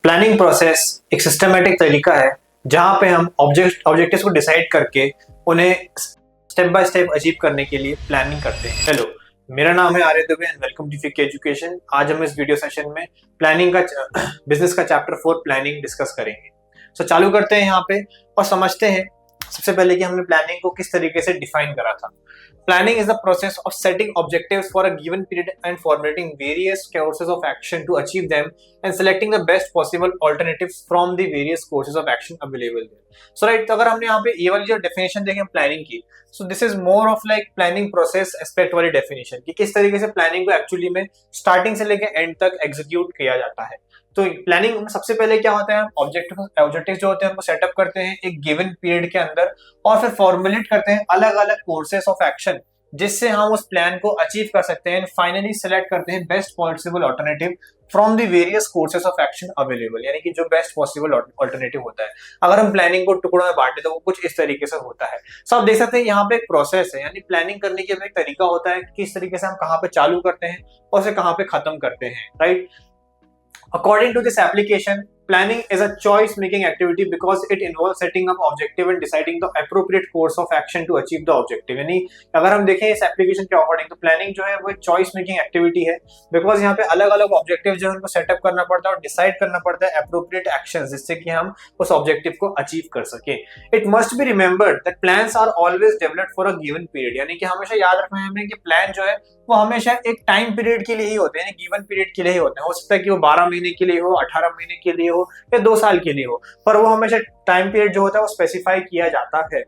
Planning process एक systematic तरीका है जहां पे हम ऑब्जेक्टिव्स को डिसाइड करके उन्हें स्टेप बाय स्टेप अचीव करने के लिए प्लानिंग करते हैं। हेलो, मेरा नाम है Arya Dubey and welcome to Fike education. आज हम इस वीडियो सेशन में प्लानिंग का बिजनेस का चैप्टर 4 प्लानिंग डिस्कस करेंगे। सो चालू करते हैं यहाँ पे और समझते हैं सबसे पहले कि हमने प्लानिंग को किस तरीके से डिफाइन करा था। Planning is the process of setting objectives for a given period and formulating various courses of action to achieve them and selecting the best possible alternatives from the various courses of action available there. So right, अगर हमने यहाँ पे ये वाली जो definition देखें planning की, so this is more of like planning process aspect वाली definition कि किस तरीके से प्लानिंग को एक्चुअली में स्टार्टिंग से लेके एंड तक एग्जीक्यूट किया जाता है। तो प्लानिंग में सबसे पहले क्या होता है, ऑब्जेक्टिव जो होते हैं उनको सेटअप करते हैं एक गिवन पीरियड के अंदर और फिर फॉर्मुलेट करते हैं अलग अलग कोर्सेस ऑफ एक्शन जिससे हम उस प्लान को अचीव कर सकते हैं। फाइनली सेलेक्ट करते हैं best possible alternative from the various courses of action available, यानी कि जो बेस्ट पॉसिबल ऑल्टरनेटिव होता है। अगर हम प्लानिंग को टुकड़ों में बांटे तो वो कुछ इस तरीके से होता है। सो आप देख सकते हैं यहाँ पे एक प्रोसेस है, यानी प्लानिंग करने के एक तरीका होता है किस तरीके से हम कहाँ पे चालू करते हैं और उसे कहाँ पे खत्म करते हैं, right. According to this application, planning is a choice-making activity because it involves setting up objective and deciding the appropriate course of action to achieve the objective। यानी अगर हम देखें इस एप्लीकेशन के अकॉर्डिंग तो प्लानिंग जो है वो एक चॉइस मेकिंग एक्टिविटी है बिकॉज यहाँ पे अलग अलग ऑब्जेक्टिव जो है उनको सेटअप करना पड़ता है और डिसाइड करना पड़ता है अप्रोप्रिएट एक्शन जिससे कि हम उस ऑब्जेक्टिव को अचीव कर सके। It must be remembered that plans are always developed for a given period, यानी कि हमेशा याद रखना है हमें कि प्लान जो है वो हमेशा एक टाइम पीरियड के लिए ही होते हैं, गिवन पीरियड के लिए ही होते हैं। हो सकता है कि वो 12 महीने के लिए हो, 18 महीने के लिए हो या 2 साल के लिए हो, पर वो हमेशा टाइम पीरियड जो होता है वो स्पेसिफाई किया जाता है।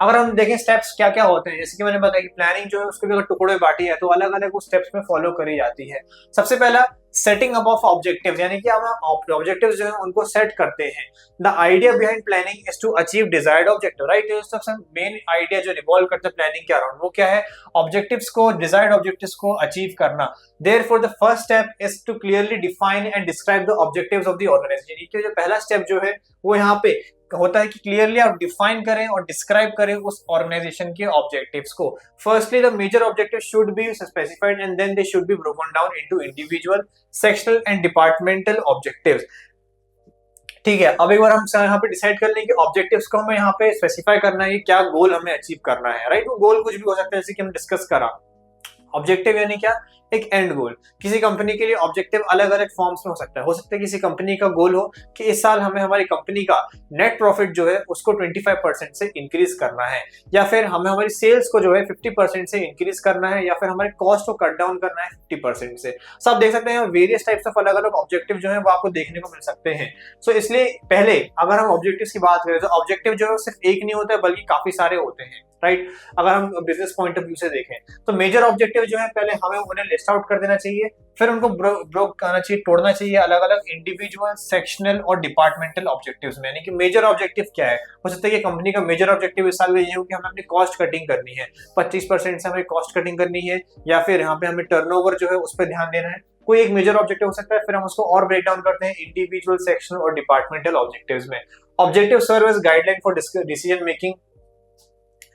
अगर हम देखें स्टेप्स क्या क्या होते हैं, जैसे कि मैंने बताया कि प्लानिंग जो है उसको भी अगर टुकड़ों में बांटी है तो अलग अलग वो स्टेप्स में फॉलो करी जाती है। सबसे पहला सेटिंग अप ऑफ ऑब्जेक्टिव्स, यानी कि हम ऑब्जेक्टिव्स जो है उनको सेट करते हैं। The idea behind planning is to achieve desired objective, right. सबसे मेन आइडिया जो रिवॉल्व करता है प्लानिंग के अराउंड वो क्या है, ऑब्जेक्टिव्स को, डिजायर्ड ऑब्जेक्टिव्स को अचीव करना। Therefore, the first step is to clearly define and describe the objectives of the organization। ये जो पहला स्टेप जो है वो यहाँ पे होता है कि क्लियरली आप डिफाइन करें और डिस्क्राइब करें उस ऑर्गेनाइजेशन के ऑब्जेक्टिव्स को। Firstly the major objective should be specified and then they should be broken down into individual, sectional and departmental objectives. ठीक है, अब एक बार हम यहाँ पे डिसाइड कर लें कि ऑब्जेक्टिव्स को हमें यहाँ पे स्पेसिफाई करना है, क्या गोल हमें अचीव करना है, राइट। वो गोल कुछ भी हो सकता है जैसे कि हम डिस्कस करा। ऑब्जेक्टिव यानी क्या, एक एंड गोल। किसी कंपनी के लिए ऑब्जेक्टिव अलग अलग फॉर्म्स में हो सकता है किसी कंपनी का गोल हो कि इस साल हमें हमारी कंपनी का नेट प्रॉफिट जो है उसको 25% से इंक्रीज करना है, या फिर हमें हमारी सेल्स को जो है 50% से इंक्रीज करना है, या फिर हमारे कॉस्ट को कट डाउन करना है 50% से। सो आप देख सकते हैं वेरियस टाइप्स ऑफ अलग अलग ऑब्जेक्टिव जो है वो आपको देखने को मिल सकते हैं। सो इसलिए पहले अगर हम ऑब्जेक्टिव की बात करें तो ऑब्जेक्टिव जो है सिर्फ एक नहीं होता है बल्कि काफी सारे होते हैं, राइट। अगर हम बिजनेस पॉइंट ऑफ व्यू से देखें तो मेजर ऑब्जेक्टिव जो है पहले हमें उन्हें लिस्ट आउट कर देना चाहिए, फिर उनको ब्रोक करना चाहिए, तोड़ना चाहिए अलग अलग इंडिविजुअल, सेक्शनल और डिपार्टमेंटल ऑब्जेक्टिव्स में। यानी कि मेजर ऑब्जेक्टिव क्या है, हो सकता है कि कंपनी का मेजर ऑब्जेक्टिव इस साल ये हो कि हमें अपनी कॉस्ट कटिंग करनी है, 25% से हमें कॉस्ट कटिंग करनी है, या फिर यहाँ पे हमें टर्नओवर जो है उस पर ध्यान देना है। कोई एक मेजर ऑब्जेक्टिव हो सकता है, फिर हम उसको और ब्रेक डाउन करते हैं इंडिविजुअल, सेक्शनल और डिपार्टमेंटल ऑब्जेक्टिव्स में। Objective serve as guideline for decision making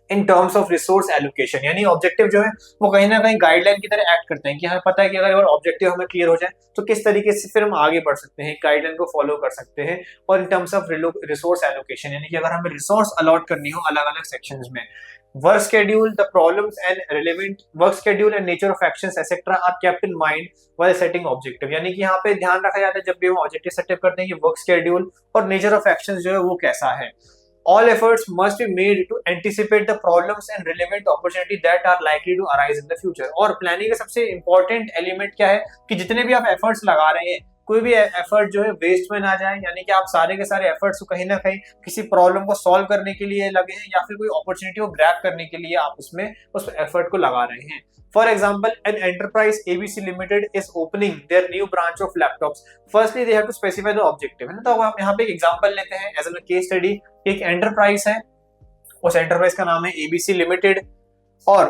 in terms of resource allocation, यानी ऑब्जेक्टिव जो है वो कहीं ना कहीं गाइडलाइन की तरह एक्ट करते हैं कि हमें पता है कि अगर ऑब्जेक्टिव हमें क्लियर हो जाए तो किस तरीके से फिर हम आगे बढ़ सकते हैं, गाइडलाइन को फॉलो कर सकते हैं। और इन टर्म्स ऑफ रिसोर्स एलोकेशन, यानी कि अगर हमें रिसोर्स अलॉट करनी हो अलग अलग सेक्शंस में। Work schedule, the problems and relevant work schedule and nature of actions etcetera are kept in mind while setting objective, यानी कि यहाँ पे ध्यान रखा जाता है जब भी हम ऑब्जेक्टिव सेटअप करते हैं कि वर्क शेड्यूल और नेचर ऑफ एक्शंस जो है वो कैसा है। All efforts must be made to anticipate the problems and relevant opportunity that are likely to arise in the future। और प्लानिंग का सबसे इंपॉर्टेंट एलिमेंट क्या है कि जितने भी आप एफर्ट्स लगा रहे हैं कोई भी एफर्ट जो है वेस्ट में ना जाए, यानी कि आप सारे के सारे एफर्ट्स को कहीं ना कहीं किसी प्रॉब्लम को सॉल्व करने के लिए लगे हैं या फिर कोई अपॉर्चुनिटी को ग्रैब करने के लिए आप उसमें उस एफर्ट को लगा रहे हैं। For example, an enterprise ABC Limited is opening their new branch of laptops. Firstly, they have to specify the objective, है ना। तो हम यहाँ पे एक एग्जांपल लेते हैं एज ए केस स्टडी। एक एंटरप्राइज है, उस एंटरप्राइज का नाम है ABC लिमिटेड, और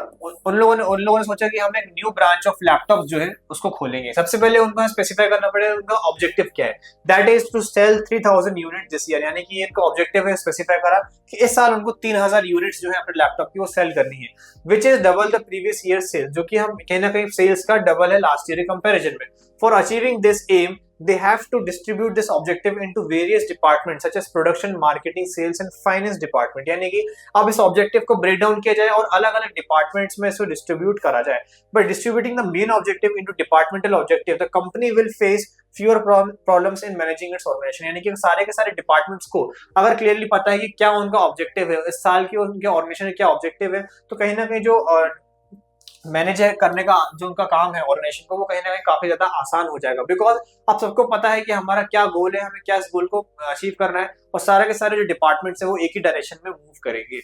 उन लोगों ने सोचा कि हम एक न्यू ब्रांच ऑफ लैपटॉप जो है उसको खोलेंगे। सबसे पहले उनको स्पेसिफाई करना पड़ेगा उनका ऑब्जेक्टिव क्या है, that is to sell 3000 unit this year, यानी कि इनका ऑब्जेक्टिव है स्पेसिफाई करा कि इस साल उनको 3000 यूनिट्स जो है अपने लैपटॉप की वो सेल करनी है, which is double the previous year sales, जो कि हम कहीं ना कहीं सेल्स का डबल है लास्ट ईयर के कंपैरिजन में। For achieving this aim they have to distribute this objective into various departments such as production, marketing, sales and finance department. यानी कि अब इस ऑब्जेक्टिव को ब्रेक डाउन किया जाए और अलग अलग डिपार्टमेंट्स में इसको डिस्ट्रीब्यूट करा जाए. But distributing the main objective into departmental objective, the company will face fewer problems in managing its organization. यानी कि सारे के सारे डिपार्टमेंट्स को अगर क्लियरली पता है कि क्या उनका ऑब्जेक्टिव है इस साल की, उनके ऑर्गेनाइजेशन का क्या ऑब्जेक्टिव है, तो कहीं ना कहीं जो मैनेज करने का जो उनका काम है ऑर्गेनाइजेशन को, वो कहीं ना कहीं काफी ज्यादा आसान हो जाएगा. बिकॉज आप सबको पता है कि हमारा क्या गोल है, हमें क्या इस गोल को अचीव करना है, और सारे के सारे जो डिपार्टमेंट्स है वो एक ही डायरेक्शन में मूव करेंगे.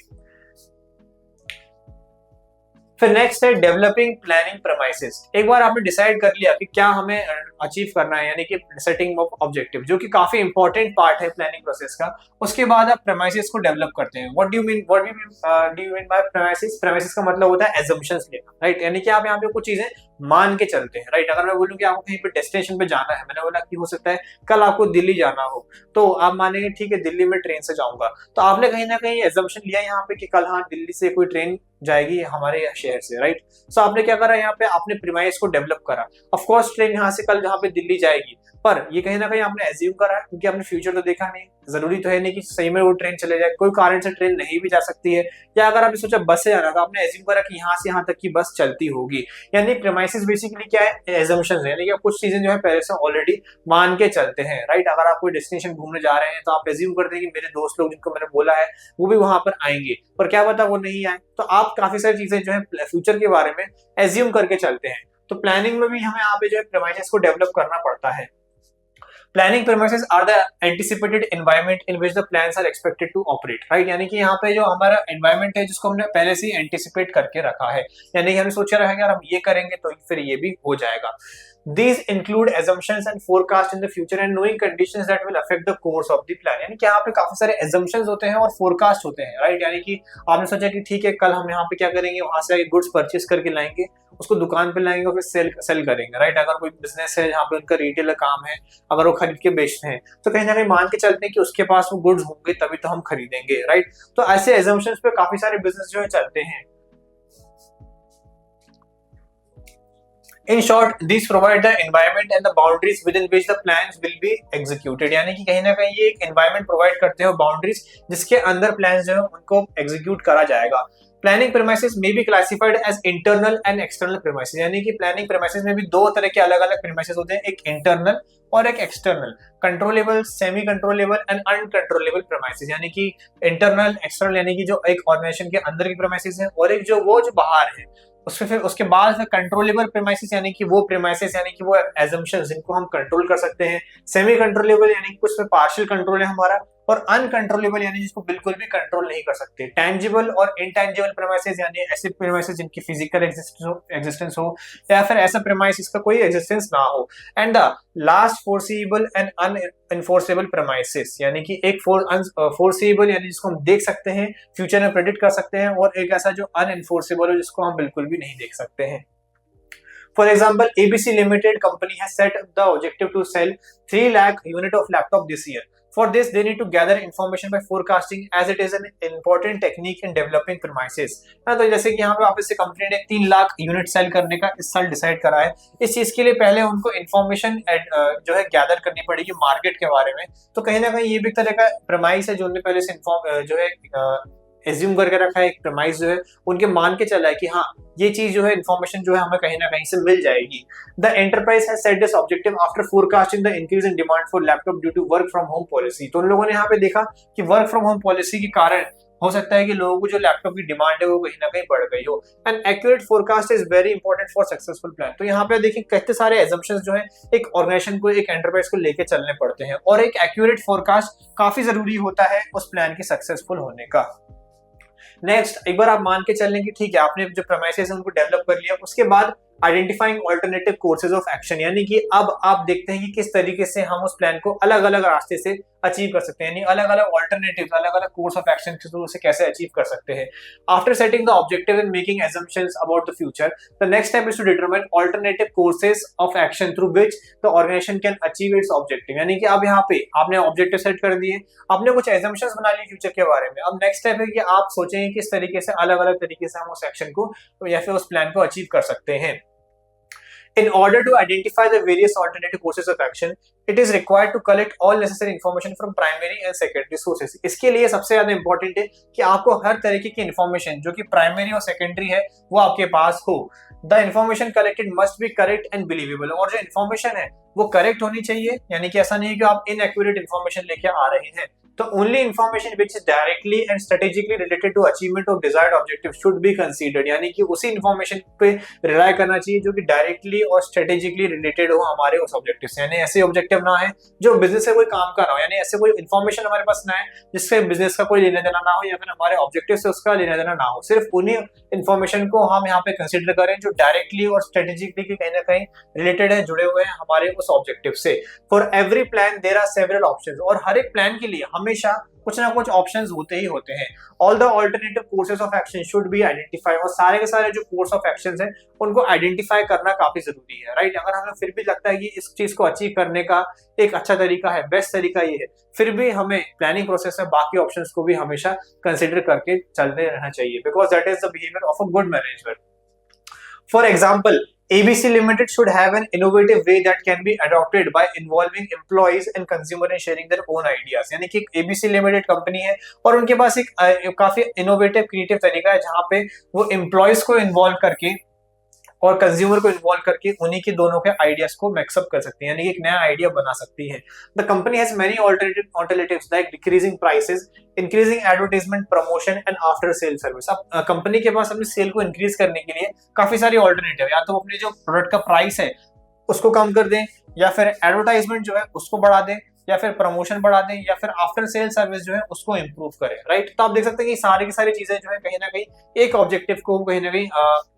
फिर नेक्स्ट है डेवलपिंग प्लानिंग प्रेमाइसेस. एक बार आपने डिसाइड कर लिया कि क्या हमें अचीव करना है, यानी कि सेटिंग ऑफ ऑब्जेक्टिव, जो कि काफी इंपॉर्टेंट पार्ट है प्लानिंग प्रोसेस का, उसके बाद आप प्रेमाइसेस को डेवलप करते हैं. What do you mean by premises? Premises का मतलब होता है एजम्पशंस लेना, राइट. यानी कि आप यहाँ पे कुछ चीजें मान के चलते हैं, राइट. अगर मैं बोलूं कि आपको कहीं पे डेस्टिनेशन पे जाना है, मैंने बोला कि हो सकता है कल आपको दिल्ली जाना हो, तो आप मानेंगे ठीक है दिल्ली में ट्रेन से जाऊंगा, तो आपने कहीं ना कहीं एजम्पशन लिया यहाँ पे कि कल हाँ दिल्ली से कोई ट्रेन जाएगी हमारे शहर से, राइट. सो आपने क्या करा यहाँ पे, आपने प्रीमाइस को डेवलप करा. ऑफ कोर्स ट्रेन यहाँ से कल जहाँ पे दिल्ली जाएगी, पर ये कहीं ना कहीं आपने एज्यूम करा है, क्योंकि आपने फ्यूचर तो देखा नहीं. जरूरी तो है नहीं कि सही में वो ट्रेन चले जाए, कोई कारण से ट्रेन नहीं भी जा सकती है. या अगर आपने सोचा बस से जाना, तो आपने एज्यूम करा कि यहाँ से यहाँ तक की बस चलती होगी. यानी प्रीमाइसेस बेसिकली क्या है, एजम्पशंस है, यानी कि आप कुछ चीजें जो है पहले से ऑलरेडी मान के चलते हैं, राइट. अगर आप कोई डेस्टिनेशन घूमने जा रहे हैं, तो आप एज्यूम करते हैं कि मेरे दोस्त लोग जिनको मैंने बोला है वो भी वहां पर आएंगे, पर क्या पता वो नहीं आए. तो आप काफी सारी चीजें जो है फ्यूचर के बारे में एज्यूम करके चलते हैं. तो प्लानिंग में भी हमें यहाँ पे जो है प्रीमाइसेस को डेवलप करना पड़ता है. Planning premises are the anticipated environment in which the plans are expected to operate, right. यानी कि यहाँ पे जो हमारा environment है जिसको हमने पहले से ही anticipate करके रखा है, यानी कि हमने सोचा रहा है कि यार हम ये करेंगे तो फिर ये भी हो जाएगा. These include assumptions and forecast in the future and knowing conditions that will affect the course of the plan. यानी कि यहाँ पे काफी सारे assumptions होते हैं और forecast होते हैं, राइट. यानी कि आपने सोचा कि ठीक है कल हम यहाँ पे क्या करेंगे, वहां से आगे गुड्स परचेस करके लाएंगे, उसको दुकान पे लाएंगे और फिर सेल करेंगे, राइट. अगर कोई बिजनेस है जहाँ पे उनका रिटेलर काम है, अगर वो खरीद के बेचते हैं, तो कहीं ना कहीं मान के चलते हैं कि उसके पास वो गुड्स होंगे तभी तो हम खरीदेंगे, राइट. तो ऐसे एजम्पशंस पे काफी सारे बिजनेस जो है चलते हैं. In short, these provide the environment and the boundaries within which the plans will be executed. यानी कि कहीं ना कहीं ये एक environment provide करते हैं, boundaries जिसके अंदर plans जो है उनको execute करा जाएगा. Planning premises may be classified as internal and external premises. यानी कि planning premises में भी दो तरह के अलग अलग premises होते हैं, एक internal और एक external. Controllable, semi controllable and uncontrollable premises. यानी कि internal, external यानी कि जो एक organization के अंदर की premises है, और एक जो बाहर है. उसके बाद फिर कंट्रोलेबल प्रीमाइसेस, यानी कि वो प्रीमाइसेस यानी कि वो एजम्पशंस जिनको हम कंट्रोल कर सकते हैं. सेमी कंट्रोलेबल यानी कि कुछ में पार्शियल कंट्रोल है हमारा, और अनकंट्रोलेबल यानी जिसको बिल्कुल भी कंट्रोल नहीं कर सकते. टैंजिबल और इनटैंजिबल प्रीमाइसेस यानी ऐसे प्रीमाइसेस जिनकी फिजिकल एग्जिस्टेंस हो या फिर ऐसा प्रीमाइसेस का कोई एग्जिस्टेंस ना हो. And the last forcible and unenforceable premises, यानी कि एक फोर्सिबल यानी जिसको हम देख सकते हैं, फ्यूचर में प्रेडिक्ट कर सकते हैं, और एक ऐसा जो अनएनफोर्सेबल हो जिसको हम बिल्कुल भी नहीं देख सकते हैं. For example, ABC Limited company has set the objective to sell 3 lakh unit of laptop this year. For this, they need to gather information by forecasting, as it is an important technique in developing premises. तो जैसे कि यहाँ पे वापस से company ने 3 lakh unit cell करने का इस साल डिसाइड करा है. इस चीज के लिए पहले उनको इन्फॉर्मेशन जो है गैदर करनी पड़ेगी मार्केट के बारे में. तो कहीं ना कहीं ये भी एक तरह का प्रेमाइस है जो उन्होंने पहले से जो है एज्यूम करके रखा है. एक प्रेमाइस जो है उनके मान के चला है कि हाँ ये चीज जो है इन्फॉर्मेशन जो है हमें कहीं ना कहीं से मिल जाएगी. The enterprise has set this objective after forecasting the increase in demand for laptop due to work from home policy. तो उन लोगों ने यहाँ पे देखा कि वर्क फ्रॉम होम पॉलिसी के कारण हो सकता है कि लोगों को जो लैपटॉप की डिमांड है वो कहीं ना कहीं बढ़ गई हो. And accurate forecast is very important for successful plan. तो यहाँ पे देखिए कितने सारे एजम्पशंस जो है एक ऑर्गेनाइजेशन को, एक एंटरप्राइज को लेके चलने पड़ते हैं, और एक एक्यूरेट फोरकास्ट काफी जरूरी होता है उस प्लान के सक्सेसफुल होने का. नेक्स्ट, एक बार आप मान के चल लें कि ठीक है आपने जो प्रेमाइसेस उनको डेवलप कर लिया, उसके बाद identifying alternative courses of action, यानी कि अब आप देखते हैं कि किस तरीके से हम उस प्लान को अलग अलग रास्ते से अचीव कर सकते हैं, यानी अलग अलग ऑल्टरनेटिव, अलग अलग कोर्स ऑफ एक्शन के थ्रू से कैसे अचीव कर सकते हैं. After setting the objective and making assumptions about the future, the next step is to determine alternative courses of action through which the organization can achieve its objective. यानी कि अब यहाँ पे आपने ऑब्जेक्टिव सेट कर दिए, आपने कुछ assumptions बना लिए फ्यूचर के बारे में. अब नेक्स्ट स्टेप है कि आप सोचेंगे किस तरीके से अलग अलग तरीके से हम उस एक्शन को या फिर उस प्लान को अचीव कर सकते हैं. In order to identify the various alternative courses of action, it is required to collect all necessary information from primary and secondary sources. इसके लिए सबसे ज्यादा इंपॉर्टेंट है कि आपको हर तरीके की इंफॉर्मेशन जो कि प्राइमरी और सेकेंडरी है वो आपके पास हो. The information collected must be correct and believable. और जो इंफॉर्मेशन है वो करेक्ट होनी चाहिए, यानी कि ऐसा नहीं है कि आप इनएक्यूरेट इंफॉर्मेशन लेके आ रहे हैं. तो only information which is directly and strategically related to achievement of desired objective should be considered. यानी कि उसी इंफॉर्मेशन पे रिलाय करना चाहिए जो कि डायरेक्टली और स्ट्रेटेजिकली रिलेटेड हो हमारे उस ऑब्जेक्टिव से. यानी ऐसे ऑब्जेक्टिव ना है जो बिजनेस से कोई काम कर रहा हो, यानी ऐसे कोई इंफॉर्मेशन हमारे पास ना है जिससे बिजनेस का कोई लेना देना ना हो या फिर हमारे ऑब्जेक्टिव से उसका लेना देना ना हो. सिर्फ उन्हीं इंफॉर्मेशन को हम यहाँ पे कंसिडर करें जो डायरेक्टली और स्ट्रेटेजिकली कहीं ना कहीं रिलेटेड है, जुड़े हुए हैं हमारे उस ऑब्जेक्टिव से. For every plan there are several options. और हर एक प्लान के लिए हमेशा कुछ ना कुछ ऑप्शंस होते ही होते हैं. All the alternative courses of action should be identify. और सारे के सारे जो कोर्स ऑफ एक्शंस हैं उनको आइडेंटिफाई करना काफी जरूरी है, राइट. अगर हमें फिर भी लगता है कि इस चीज को अचीव करने का एक अच्छा तरीका है, बेस्ट तरीका ये है, फिर भी हमें प्लानिंग प्रोसेस में बाकी ऑप्शंस को भी हमेशा कंसिडर करके चलते रहना चाहिए, because that is the behaviour of a good manager. For example, ABC Limited should have an innovative way that can be adopted by involving employees and consumer in sharing their own ideas. यानी कि ABC Limited company है और उनके पास एक काफी innovative creative तरीका है जहां पे वो एम्प्लॉयज को इन्वॉल्व करके और कंज्यूमर को इन्वॉल्व करके उन्हीं के दोनों के आइडियाज को मिक्सअप कर सकती है, यानी कि एक नया आइडिया बना सकती है. The company has many alternatives like decreasing prices, increasing advertisement, promotion and after sale service. अब कंपनी के पास अपनी सेल को इंक्रीज करने के लिए काफी सारी ऑल्टरनेटिव, या तो अपने जो प्रोडक्ट का प्राइस है उसको कम कर दें, या फिर एडवर्टाइजमेंट जो है उसको बढ़ा दें, या फिर प्रमोशन बढ़ा दें, या फिर आफ्टर सेल सर्विस जो है उसको इंप्रूव करें, राइट. तो आप देख सकते हैं कि सारी की सारी चीजें जो है कहीं ना कहीं एक ऑब्जेक्टिव को कहीं ना कहीं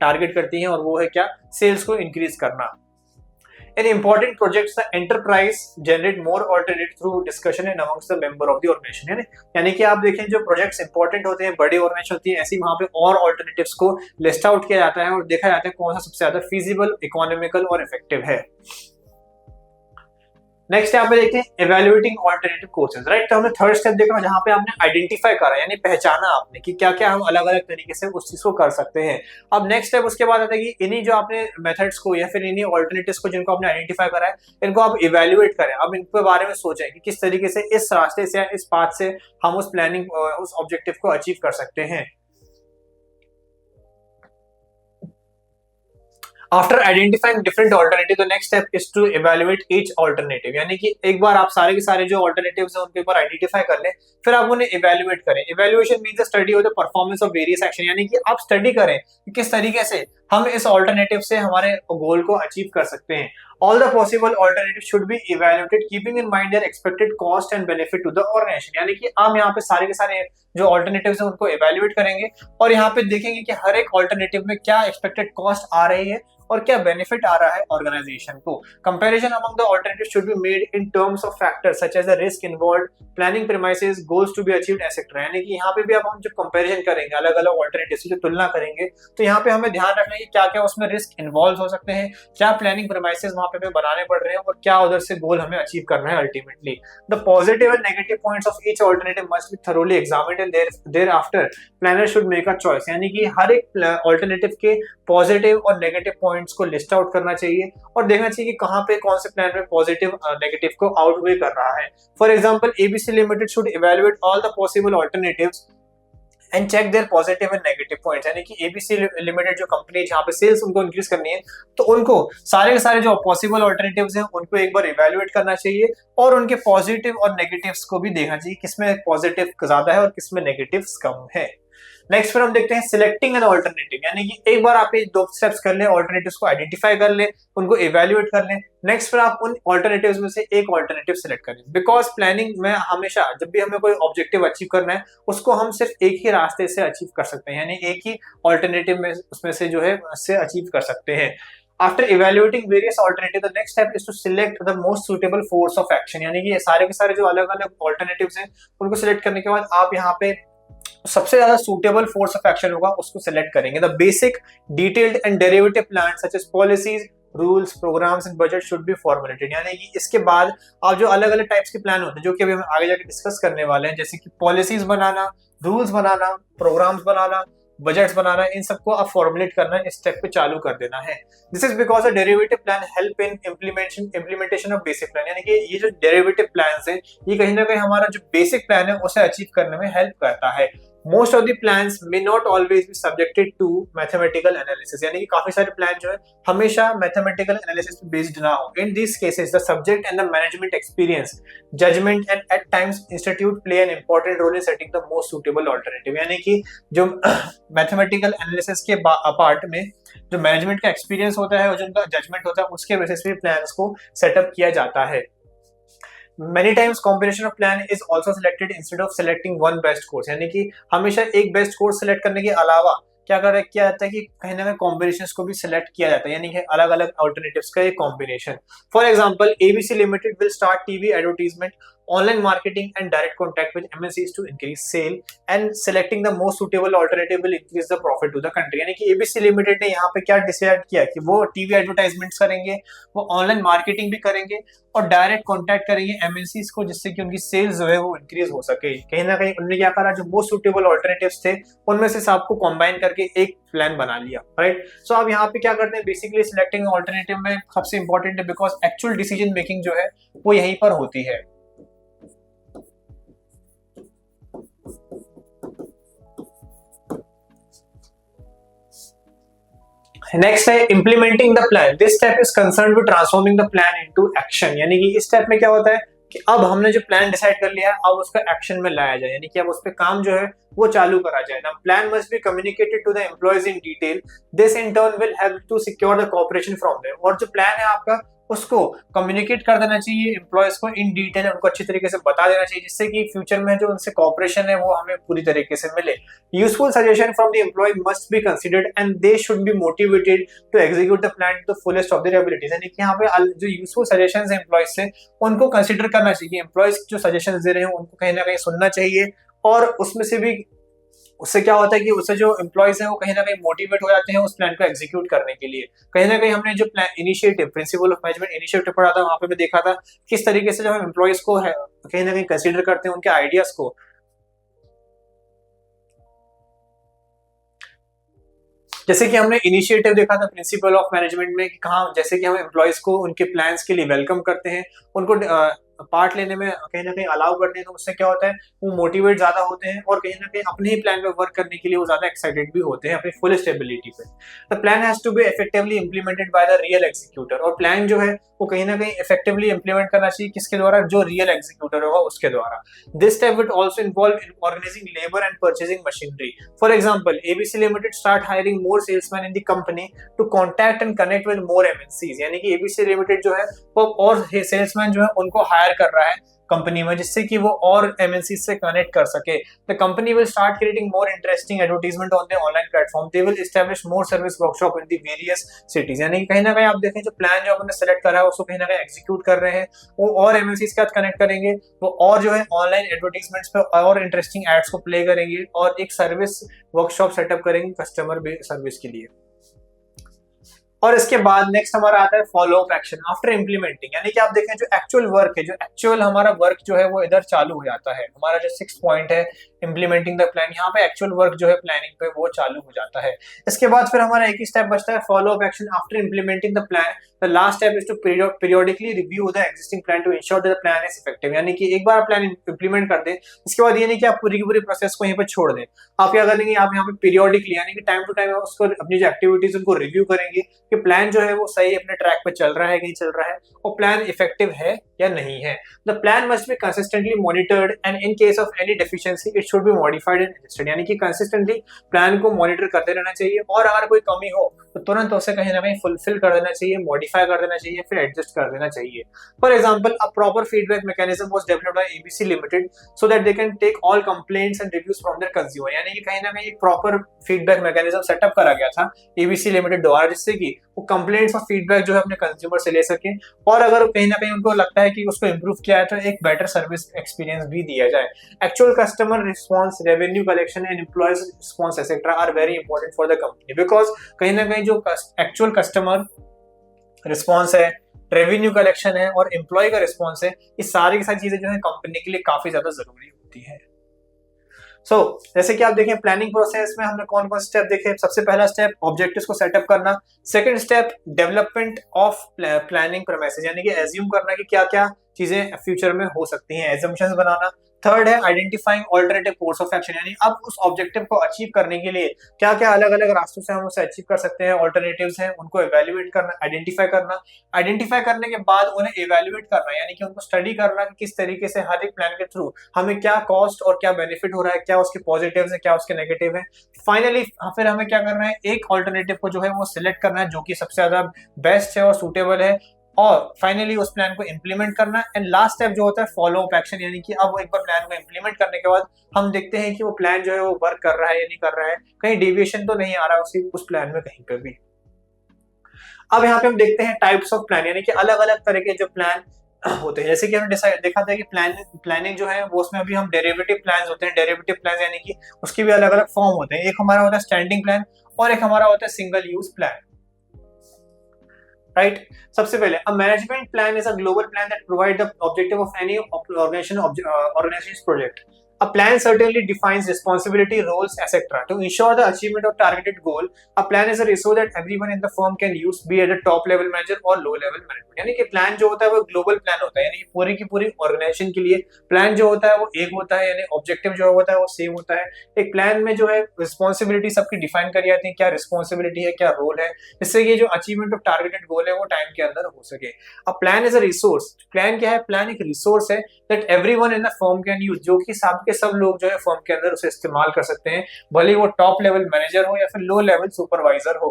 टारगेट करती हैं, और वो है क्या, सेल्स को इंक्रीज करना. In important projects, the enterprise generate more alternative through discussion and amongst the member of the organization. यानी कि आप देखें जो प्रोजेक्ट्स इंपॉर्टेंट होते हैं, बड़ी ऑर्गेनाइजेशन होती है, ऐसी वहां पे और ऑल्टरनेटिव्स को लिस्ट आउट किया जाता है और देखा जाता है कौन सा सबसे ज्यादा फीजिबल, इकोनॉमिकल और इफेक्टिव है. नेक्स्ट यहाँ पे देखते हैं इवेल्युएटिंग ऑल्टरनेटिव कोर्सेज, राइट. तो हमने थर्ड स्टेप देखा जहां पे आपने आइडेंटिफाई करा, यानी पहचाना आपने कि क्या क्या हम अलग अलग तरीके से उस चीज को कर सकते हैं. अब नेक्स्ट स्टेप उसके बाद आता है कि इन्हीं जो आपने मेथड्स को या फिर इन्हीं ऑल्टरनेटिव्स को जिनको आपने आइडेंटिफाई करा है, इनको आप इवेल्युएट करें. अब इनके बारे में सोचें कि किस तरीके से इस रास्ते से या इस पाथ से हम उस प्लानिंग उस ऑब्जेक्टिव को अचीव कर सकते हैं. After identifying different alternative, the next step is to evaluate each alternative. यानी कि एक बार आप सारे के सारे जो alternatives हैं उनके ऊपर आइडेंटिफाई कर लें, फिर आप उन्हें evaluate करें. Evaluation means the study of the performance of various action. यानी कि आप स्टडी करें कि किस तरीके से हम इस ऑल्टरनेटिव से हमारे गोल को अचीव कर सकते हैं. All the possible alternatives should be evaluated keeping in mind their expected cost and benefit to the organization. यानी कि हम यहाँ पे सारे के सारे जो ऑल्टरनेटिव्स हैं उनको evaluate करेंगे और यहाँ पे देखेंगे कि हर एक ऑल्टरनेटिव में क्या एक्सपेक्टेड कॉस्ट आ रही है और क्या बेनिफिट आ रहा है ऑर्गेनाइजेशन को. Comparison among the alternatives should be made in terms of factors such as the risk involved, planning premises, goals to be achieved etcetera. यानी कि यहाँ पे भी अब हम जब कंपैरिजन करेंगे अलग अलग ऑल्टरनेटिव्स की तुलना करेंगे तो यहाँ पे हमें ध्यान रखना है कि क्या क्या उसमें रिस्क इन्वॉल्व हो सकते हैं, क्या प्लानिंग प्रीमाइसेस वहां पे हमें बनाने पड़ रहे हैं और क्या उधर से गोल हमें अचीव करना है ultimately. The positive and negative points of each alternative must be thoroughly examined and thereafter planner should make a choice. यानी कि हर एक ऑल्टरनेटिव के पॉजिटिव और नेगेटिव पॉइंट्स को लिस्ट आउट करना चाहिए और देखना चाहिए कि कहां पे कौन से प्लान में पॉजिटिव नेगेटिव को आउटवे कर रहा है. For example, ABC limited should evaluate all the possible alternatives and check their positive and negative points. यानी कि एबीसी लिमिटेड जो कंपनी है जहां पे सेल्स उनको इंक्रीज करनी है तो उनको सारे के सारे जो पॉसिबल ऑल्टरनेटिव्स हैं उनको एक बार इवैल्यूएट करना चाहिए और उनके पॉजिटिव और नेगेटिव्स को भी देखना चाहिए किसमें पॉजिटिव ज्यादा है और किसमें नेगेटिव्स कम है. नेक्स्ट फिर हम देखते हैं सिलेक्टिंग एन ऑल्टरनेटिव. यानी कि एक बार आप ये दो स्टेप्स कर लें, ऑल्टरनेटिव्स को आइडेंटिफाई कर लें, उनको इवैल्यूएट कर लें, नेक्स्ट फिर आप उन ऑल्टरनेटिव्स में से एक ऑल्टरनेटिव सिलेक्ट करें. बिकॉज प्लानिंग में हमेशा जब भी हमें कोई ऑब्जेक्टिव अचीव करना है उसको हम सिर्फ एक ही रास्ते से अचीव कर सकते हैं, यानी एक ही ऑल्टरनेटिव में उसमें से जो है उससे अचीव कर सकते हैं. After evaluating various alternatives, the next step is to select the most suitable force of action. यानी कि ये सारे के सारे जो अलग अलग ऑल्टरनेटिव्स हैं उनको सिलेक्ट करने के बाद आप यहाँ पे सबसे ज्यादा सुटेबल फोर्स ऑफ एक्शन होगा उसको सिलेक्ट करेंगे. The basic detailed and derivative plan such as policies, rules, programmes and budget should be formulated. यानी कि इसके बाद आप जो अलग अलग टाइप्स के प्लान होते हैं जो कि अभी हम आगे जाके डिस्कस करने वाले हैं, जैसे कि पॉलिसीज बनाना, रूल्स बनाना, प्रोग्राम्स बनाना, बजट्स बनाना, इन सबको अब फॉर्मुलेट करना, इस स्टेप पे चालू कर देना है। This is because a derivative plan help in implementation of basic plan, यानी कि ये जो डेरिवेटिव प्लान है ये कहीं ना कहीं हमारा जो बेसिक प्लान है उसे अचीव करने में हेल्प करता है। Most of the plans may not always be subjected to mathematical analysis, यानी कि काफी सारे प्लान जो है हमेशा मैथमेटिकल एनालिसिस पे बेस्ड ना हो। In this cases the subject and the management experience, judgement and at times institute play an important role in setting the most suitable alternative, यानी कि जो मैथमेटिकल एनालिसिस के पार्ट में जो मैनेजमेंट का एक्सपीरियंस होता है और जो उनका जजमेंट होता है उसके बेसिस पे प्लान्स को सेटअप किया जाता है। Many times combination of plan is also selected instead of selecting one best course, यानी कि हमेशा एक बेस्ट कोर्स सेलेक्ट करने के अलावा क्या किया जाता है कि कहीं ना कहीं कॉम्बिनेशंस को भी सिलेक्ट किया जाता है, यानी कि अलग अलग अल्टरनेटिव्स का एक combination. For example ABC limited will start TV advertisement, online marketing and direct contact with MNCs to increase sale and selecting the most suitable alternative will increase the profit to the country, यानी कि ABC limited ने यहाँ पे क्या decide किया कि वो TV advertisements करेंगे, वो ऑनलाइन मार्केटिंग भी करेंगे और डायरेक्ट कॉन्टैक्ट करेंगे एमएनसीज को, जिससे कि उनकी सेल्स जो है वो इंक्रीज हो सके। कहीं ना कहीं उन्होंने क्या करा, जो मोस्ट सुटेबल ऑल्टरनेटिव्स थे उनमें से सबको कंबाइन करके एक प्लान बना लिया, राइट। सो अब यहाँ पे क्या करते हैं, बेसिकली सिलेक्टिंग ऑल्टरनेटिव में सबसे इंपॉर्टेंट है बिकॉज एक्चुअल डिसीजन मेकिंग जो है वो यहीं पर होती है। नेक्स्ट है implementing the plan. This step is concern with transforming the plan into action, यानी कि इस स्टेप में क्या होता है कि अब हमने जो प्लान डिसाइड कर लिया है अब उसका एक्शन में लाया जाए, यानी कि अब उस पे काम जो है वो चालू करा जाए। ना plan must be communicated to the employees in detail, this in turn will help to secure the cooperation from them, और जो प्लान है आपका उसको कम्युनिकेट कर देना चाहिए एम्प्लॉयज को इन डिटेल, उनको अच्छी तरीके से बता देना चाहिए जिससे कि फ्यूचर में जो उनसे कॉपरेशन है वो हमें पूरी तरीके से मिले। Useful suggestion from the employee must be considered and they should be motivated to execute the plan to the fullest of their abilities, यानी कि यहाँ पे जो यूजफुल सजेशंस है एम्प्लॉयज से उनको कंसिडर करना चाहिए। एम्प्लॉयज जो सजेशंस दे रहे हैं उनको कहीं ना कहीं सुनना चाहिए और उसमें से भी उससे क्या होता है कि उससे जो एम्प्लॉयज हैं वो कहीं ना कहीं मोटिवेट हो जाते हैं उस प्लान को एग्जीक्यूट करने के लिए। कहीं ना कहीं हमने जो plan initiative principle of management initiative पढ़ा था वहां पे मैं देखा था किस तरीके से जो हम एम्प्लॉयज को है कहीं ना कहीं कंसीडर करते हैं उनके आइडियाज को। जैसे कि हमने इनिशिएटिव देखा था प्रिंसिपल ऑफ मैनेजमेंट में कि कहाँ जैसे कि हम एम्प्लॉयज को उनके प्लान्स के लिए वेलकम करते हैं, उनको पार्ट लेने में कहीं ना कहीं अलाउ करते हैं, तो उससे क्या होता है वो मोटिवेट ज्यादा होते हैं और कहीं ना कहीं अपने ही प्लान पे वर्क करने के लिए वो ज्यादा एक्साइटेड भी होते हैं अपनी फुल स्टेबिलिटी पे। The plan has to be effectively implemented by the real executor, और प्लान जो है वो कहीं ना कहीं इफेक्टिवली इंप्लीमेंट करना चाहिए किसके द्वारा, जो रियल एग्जीक्यूटर होगा उसके द्वारा। This step will also involve in organising labour and purchasing machinery. For example ABC limited start hiring more salesman in the company to contact and connect with more MNCs, यानी कि ABC limited जो है वो और salesman जो है उनको higher कर रहा है कंपनी में जिससे कि वो और एमएनसी से कनेक्ट कर सके। The company will start creating more interesting advertisement on the online platform, they will establish more service workshop in the various cities, यानी कि कहीं ना कहीं आप देखें जो प्लान जो आपने सेलेक्ट करा है उसको कहीं ना कहीं एग्जीक्यूट कर रहे हैं वो और एमएनसी के साथ कनेक्ट करेंगे, वो और जो है ऑनलाइन एडवर्टाइजमेंट्स पे और इंटरेस्टिंग एड्स को प्ले करेंगे और एक सर्विस वर्कशॉप सेटअप करेंगे कस्टमर सर्विस के लिए। और इसके बाद नेक्स्ट हमारा आता है follow up action after implementing, यानी कि आप देखें जो एक्चुअल वर्क है, जो एक्चुअल हमारा वर्क जो है वो इधर चालू हो जाता है। हमारा जो 6 पॉइंट है इंप्लीमेंटिंग द प्लान, यहाँ पे एक्चुअल वर्क जो है प्लानिंग पे वो चालू हो जाता है। इसके बाद फिर हमारा एक ही स्टेप बचता है follow up action after implementing the plan. The last step is to periodically review the existing plan to ensure that the plan is effective, यानी कि एक बार प्लान इंप्लीमेंट कर दें इसके बाद ये नहीं कि आप पूरी की पूरी प्रोसेस को यहीं पर छोड़ दें, आप क्या करेंगे आप यहाँ पे पीरियोडिकली यानी कि टाइम टू टाइम उसको अपनी जो एक्टिविटीज उनको रिव्यू करेंगे कि प्लान जो है वो सही अपने ट्रैक पे चल रहा है कि नहीं चल रहा है और प्लान इफेक्टिव है या नहीं है। The plan must B consistently monitored and in case of any deficiency it should be modified and adjusted, यानी कि कंसिस्टेंटली प्लान को मॉनिटर करते रहना चाहिए और अगर कोई कमी हो तो तुरंत उसे कहीं ना कहीं फुलफिल कर देना चाहिए, मॉडिफाई कर देना चाहिए, फिर एडजस्ट कर देना चाहिए। For example a proper feedback mechanism was developed by ABC limited so that they can take all complaints and reviews from their consumer, यानी कि कहीं ना कहीं एक प्रॉपर फीडबैक मैकेनिज्म सेटअप करा गया था एबीसी लिमिटेड द्वारा जिससे कि वो कंप्लेंट्स और फीडबैक जो है अपने कंज्यूमर से ले सके और अगर कहीं ना कहीं उनको लगता है कि उसको इंप्रूव किया है तो एक बेटर सर्विस एक्सपीरियंस भी दिया जाए। Actual customer response, revenue collection and employees response etcetera are very important for the company because कहीं ना कहीं जो एक्चुअल कस्टमर रिस्पॉन्स है, रेवेन्यू कलेक्शन है और एम्प्लॉय का रिस्पॉन्स है, ये सारी की सारी चीजें जो है कंपनी के लिए काफी ज्यादा जरूरी होती है। जैसे कि आप देखें प्लानिंग प्रोसेस में हमने कौन कौन स्टेप देखे। सबसे पहला स्टेप ऑब्जेक्टिव्स को सेटअप करना। Second step development of planning premises, यानी कि एज्यूम करना कि क्या क्या चीजें फ्यूचर में हो सकती हैं, एजम्पशंस बनाना। थर्ड है identifying alternative course of action, यानी अब उस ऑब्जेक्टिव को अचीव करने के लिए क्या क्या अलग अलग रास्तों से हम उसे अचीव कर सकते हैं, ऑल्टरनेटिव्स हैं, उनको इवेल्युएट करना, आइडेंटिफाई करना। आइडेंटिफाई करने के बाद उन्हें इवेल्युएट करना, यानी कि उनको स्टडी करना कि किस तरीके से हर एक प्लान के थ्रू हमें क्या कॉस्ट और क्या बेनिफिट हो रहा है, क्या उसके पॉजिटिव्स है, क्या उसके नेगेटिव है। फाइनली फिर हमें क्या करना है, एक ऑल्टरनेटिव को जो है वो सिलेक्ट करना है जो कि सबसे ज्यादा बेस्ट है और सूटेबल है, और फाइनली उस प्लान को इंप्लीमेंट करना। एंड लास्ट स्टेप जो होता है फॉलो अप एक्शन, यानी कि अब एक बार प्लान को इंप्लीमेंट करने के बाद हम देखते हैं कि वो प्लान जो है वो वर्क कर रहा है या नहीं कर रहा है, कहीं डेविएशन तो नहीं आ रहा उस प्लान में कहीं पे भी। अब यहाँ पे हम देखते हैं टाइप्स ऑफ प्लान, यानी कि अलग अलग तरह के जो प्लान होते हैं। जैसे कि हमने डिसाइड देखा था कि प्लानिंग जो है वो उसमें अभी हम डेरिवेटिव प्लान्स होते हैं। डेरिवेटिव प्लान यानी कि उसकी भी अलग अलग फॉर्म होते हैं। एक हमारा होता है स्टैंडिंग प्लान और एक हमारा होता है सिंगल यूज प्लान, राइट। सबसे पहले a management plan is a global plan that provide the objective of any organisation project. A plan certainly defines responsibility, roles, etc. To ensure the achievement of targeted goal, a plan is a resource that everyone in the firm can use, be it a top level manager or low level management. यानी कि plan जो होता है वो global plan होता है, यानी कि पूरी की पूरी ऑर्गेनाइजेशन के लिए प्लान जो होता है वो एक होता है, यानी ऑब्जेक्टिव जो होता है वो सेम होता है। एक प्लान में जो है रिस्पॉन्सिबिलिटी सबकी डिफाइन करी जाती है, क्या रिस्पॉन्सिबिलिटी है, क्या रोल है, जिससे कि जो अचीवमेंट ऑफ टारगेटेड गोल है वो टाइम के अंदर हो सके। अब plan is a resource, plan क्या है, प्लान एक रिसोर्स है that everyone in the firm can use, जो कि सब लोग जो है फर्म के अंदर उसे इस्तेमाल कर सकते हैं, भले वो टॉप लेवल मैनेजर हो या फिर लो लेवल सुपरवाइजर हो।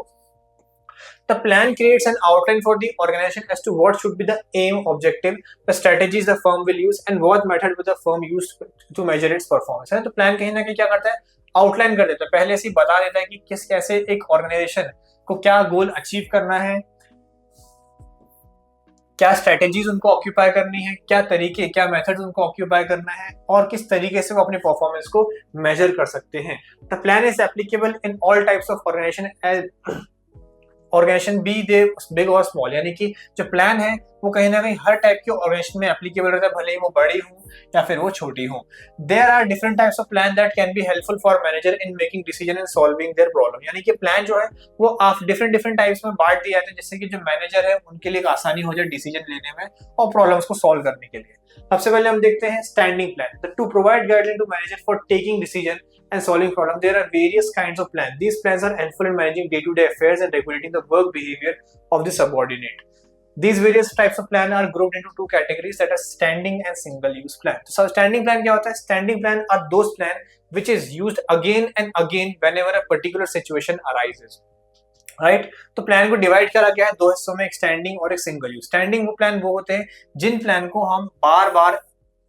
The plan creates an outline for the organization as to what should be the aim, objective, the strategies the firm will use, and what method will the firm use to measure its performance. है तो plan कहीं ना कहीं क्या करता है, outline कर देता है, पहले से ही बता देता है कि किस कैसे एक ऑर्गेनाइजेशन को क्या गोल अचीव करना है, क्या स्ट्रेटेजीज उनको ऑक्यूपाई करनी है, क्या तरीके, क्या मेथड्स उनको ऑक्यूपाई करना है, और किस तरीके से वो अपने परफॉर्मेंस को मेजर कर सकते हैं। The plan is applicable in all types of organisation be they big और स्मॉल, यानी कि जो प्लान है वो कहीं ना कहीं हर टाइप के ऑर्गेनाइजेशन में एप्लीकेबल रहता है, भले ही वो बड़ी हो या फिर वो छोटी हो। There are different types of plan that can be helpful for manager in making decision and solving their problem, यानी कि प्लान जो है वो आप डिफरेंट टाइप्स में बांट दिए जाते हैं, जिससे कि जो मैनेजर है उनके लिए आसानी हो जाए डिसीजन लेने में और प्रॉब्लम्स को सॉल्व करने के लिए। सबसे पहले हम देखते हैं standing plan. To provide guideline to manager for taking decision and solving problems, there are various kinds of plans. These plans are helpful in managing day-to-day affairs and regulating the work behavior of the subordinate. These various types of plan are grouped into two categories, that are standing and single-use plan. So standing plan क्या होता है? Standing plan are those plan which is used again and again whenever a particular situation arises. Right तो plan को divide करा गया है दो हिस्सों में, एक स्टैंडिंग और एक सिंगल यूज। स्टैंडिंग वो प्लान वो होते हैं जिन प्लान को हम बार बार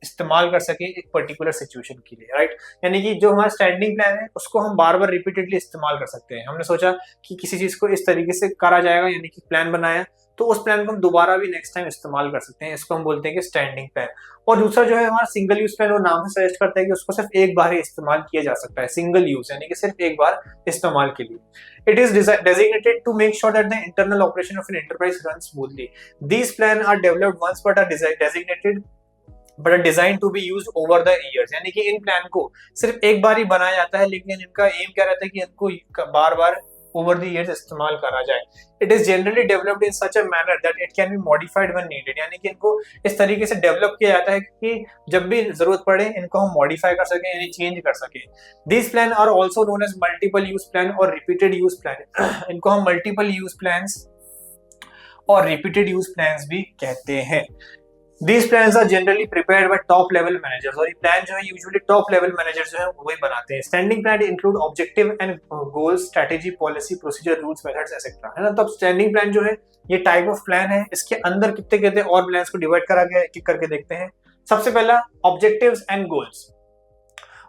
इस्तेमाल कर सके एक पर्टिकुलर सिचुएशन के लिए, राइट। यानी कि जो हमारा स्टैंडिंग प्लान है उसको हम बार बार रिपीटेडली इस्तेमाल कर सकते हैं। हमने सोचा कि किसी चीज को इस तरीके से करा जाएगा, यानी कि प्लान बनाया, तो उस प्लान को हम दोबारा भी नेक्स्ट टाइम इस्तेमाल कर सकते हैं, इसको हम बोलते हैं कि स्टैंडिंग प्लान। और दूसरा जो है हमारा सिंगल यूज प्लान, वो नाम से सजेस्ट करता है कि उसको सिर्फ एक बार ही इस्तेमाल किया जा सकता है, सिंगल यूज यानी कि सिर्फ एक बार इस्तेमाल के लिए। It is designated to make sure that the internal operation of an enterprise runs smoothly. These plans are developed once but are designed to be used over the years, यानी कि इन plan को सिर्फ एक बार ही बनाया जाता है, लेकिन इनका एम क्या रहता है कि इनको बार बार over the years इस्तेमाल करा जाए। It is generally developed in such a manner that it can be modified when needed, यानी कि इनको इस तरीके से डेवलप किया जाता है कि जब भी जरूरत पड़े इनको हम मॉडिफाई कर सकें, यानी चेंज कर सकें। These plans are also known as multiple use plan और repeated use plan। इनको हम multiple use plans और repeated use plans भी कहते हैं। These plans are generally prepared by top level managers, और ये प्लान जो है यूजुअली टॉप लेवल मैनेजर्स जो है वही बनाते हैं। Standing plan include objective and goals, strategy, policy, procedure, rules, methods etcetera, है ना। तो स्टैंडिंग प्लान जो है ये टाइप ऑफ प्लान है, इसके अंदर कितने कितने और प्लान्स को डिवाइड करा गया है, एक एक करके देखते हैं। सबसे पहला objectives and goals.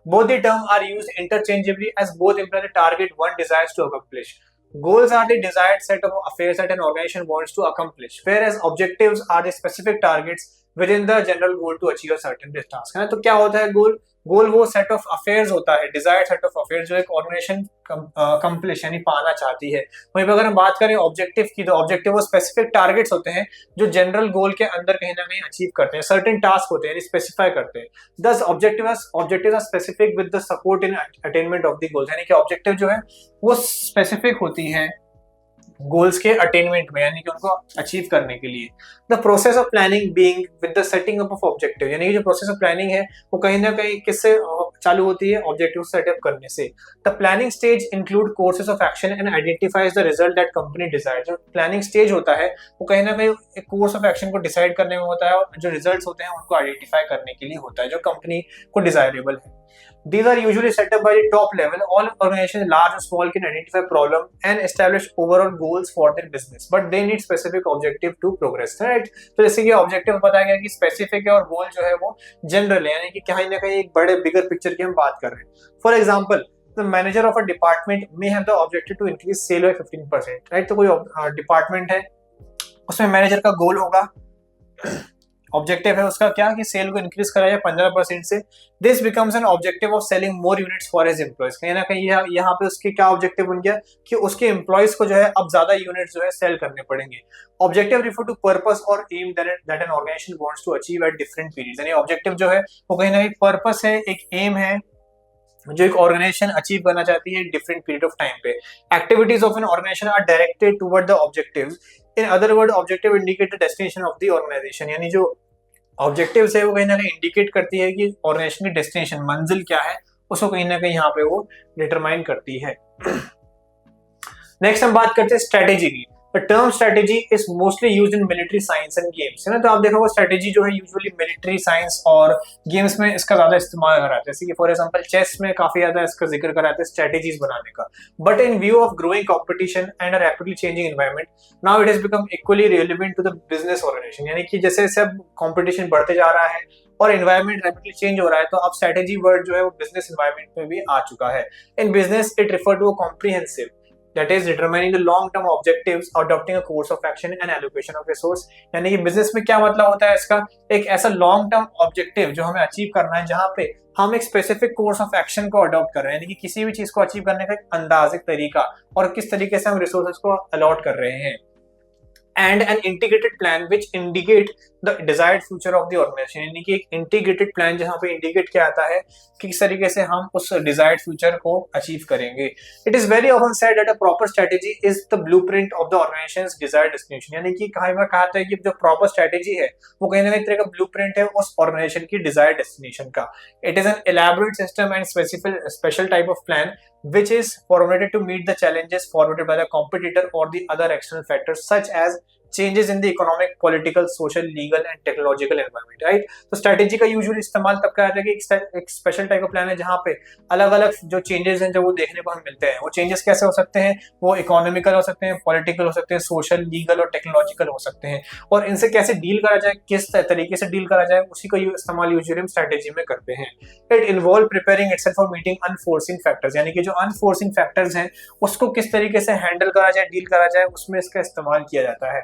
Both the terms are used interchangeably as both imply the target one desires to accomplish. Goals are the desired set of affairs that an organization wants to accomplish, whereas objectives are the specific targets within the general goal to achieve a certain task, है ना। तो क्या होता है गोल? गोल वो set of affairs होता है, desired set of affairs जो एक ऑर्गेनाइजेशन कंप्लीशन यानी पाना चाहती है। वहीं पर अगर हम बात करें ऑब्जेक्टिव की, तो ऑब्जेक्टिव वो स्पेसिफिक टारगेट्स होते हैं जो जनरल गोल के अंदर कहीं ना कहीं अचीव करते हैं, सर्टेन टास्क होते हैं यानी स्पेसिफाई करते हैं। Thus objective are specific with the support in attainment of the goals, यानी कि ऑब्जेक्टिव जो है वो स्पेसिफिक होती है गोल्स के अटेनमेंट में, यानी कि उनको अचीव करने के लिए। The process of planning being with the setting up of objective, यानी कि जो प्रोसेस ऑफ प्लानिंग है वो कहीं ना कहीं किससे चालू होती है, ऑब्जेक्टिव सेटअप करने से। The planning stage include courses of action and identifies the result that company desires. जो प्लानिंग स्टेज होता है वो कहीं ना कहीं एक कोर्स ऑफ एक्शन को डिसाइड करने में होता है और जो रिजल्ट्स होते हैं उनको आइडेंटिफाई करने के लिए होता है जो कंपनी को डिजायरेबल है। These are usually set up by the top level. All organizations, large or small, can identify problem and establish overall goals for their business, but they need specific objective to progress. Right? तो जैसे कि objective बताया गया कि specific है और गोल जो है वो जनरल है, यानी कि कहीं ना कहीं एक बड़े बिगर पिक्चर की हम बात कर रहे हैं। For example, the manager of a department may have the objective to increase sale by 15%. Right? तो कोई डिपार्टमेंट है उसमें मैनेजर का गोल होगा, ऑब्जेक्टिव है उसका क्या कि सेल को इंक्रीज करा जाए 15% से। This becomes an objective of selling more units for his employees. कहीं ना कहीं यहाँ पे उसके क्या ऑब्जेक्टिव बन गया कि उसके एम्प्लॉयज को जो है अब ज्यादा यूनिट्स जो है सेल करने पड़ेंगे। Objective refer to purpose or aim that an organization wants to achieve at different periods, यानी ऑब्जेक्टिव जो है वो कहीं ना कहीं पर्पस है, एक एम है जो एक ऑर्गेनाइजेशन अचीव करना चाहती है डिफरेंट पीरियड ऑफ टाइम पे। Activities of an organization are directed toward the objectives. In other word, objective indicate the destination of the organization, यानी जो ऑब्जेक्टिव्स है वो कहीं ना कहीं इंडिकेट करती है कि ऑर्गेनाइजेशन की डेस्टिनेशन मंजिल क्या है, उसको कहीं ना कहीं यहाँ पे वो डिटरमाइन करती है। नेक्स्ट हम बात करते हैं स्ट्रेटेजी की। The term strategy is mostly used in military science and games, है ना। तो आप देखोगे स्ट्रेटेजी जो है यूजुअली मिलिट्री साइंस और गेम्स में इसका ज्यादा इस्तेमाल कराते हैं, जैसे कि फॉर एग्जांपल चेस में काफी ज्यादा इसका जिक्र कराते हैं स्ट्रेटेजीज बनाने का। But in view of growing competition and a rapidly changing environment, now it has become equally relevant to the business organization, यानी कि जैसे जैसे अब कॉम्पिटिशन बढ़ते जा रहा है और एनवायरनमेंट रैपिडली चेंज हो रहा है, तो अब स्ट्रेटेजी वर्ड जो है वो बिजनेस एनवायरनमेंट में भी आ चुका है। In business it refer to a comprehensive, that is determining the long term objectives, adopting a course of action and allocation of resource। यानी कि बिजनेस में क्या मतलब होता है इसका, एक ऐसा लॉन्ग टर्म ऑब्जेक्टिव जो हमें अचीव करना है जहां पे हम एक स्पेसिफिक कोर्स ऑफ एक्शन को अडॉप्ट कर रहे हैं, यानी कि किसी भी चीज को अचीव करने का एक अंदाज, एक तरीका और किस तरीके से हम रिसोर्सेज को अलॉट कर रहे हैं। And an integrated plan which indicate the desired future of the organization, यानी कि एक इंटीग्रेटेड प्लान जहां पे इंडिकेट किया जाता है कि किस तरीके से हम उस डिजायर्ड फ्यूचर को अचीव करेंगे। It is very often said that a proper strategy is the blueprint of the organisations desired destination, यानी कि कहा जाता है कि जो प्रॉपर स्ट्रेटेजी है वो कहीं ना कहीं तरह का ब्लूप्रिंट है उस ऑर्गेनाइजेशन की डिजायर्ड डेस्टिनेशन का। It is an elaborate system and special type of plan which is formulated to meet the challenges forwarded by the competitor or the other external factors such as changes in the economic, political, social, legal and technological environment, right? तो strategy का usually इस्तेमाल तब किया जाता है कि एक special type of plan है जहाँ पे अलग अलग जो चेंजेस हैं जो वो देखने को हमें मिलते हैं। वो चेंजेस कैसे हो सकते हैं, वो इकोनॉमिकल हो सकते हैं, पॉलिटिकल हो सकते हैं, सोशल, लीगल और टेक्नोलॉजिकल हो सकते हैं, और इनसे कैसे डील करा जाए, किस तरीके से डील करा जाए, उसी का इस्तेमाल यूजुअली हम स्ट्रेटेजी में करते हैं। It involve preparing itself for meeting unforeseen factors, यानी कि जो अनफोर्सिन फैक्टर्स हैं उसको किस तरीके से हैंडल करा जाए, डील करा जाए, उसमें इसका इस्तेमाल किया जाता है।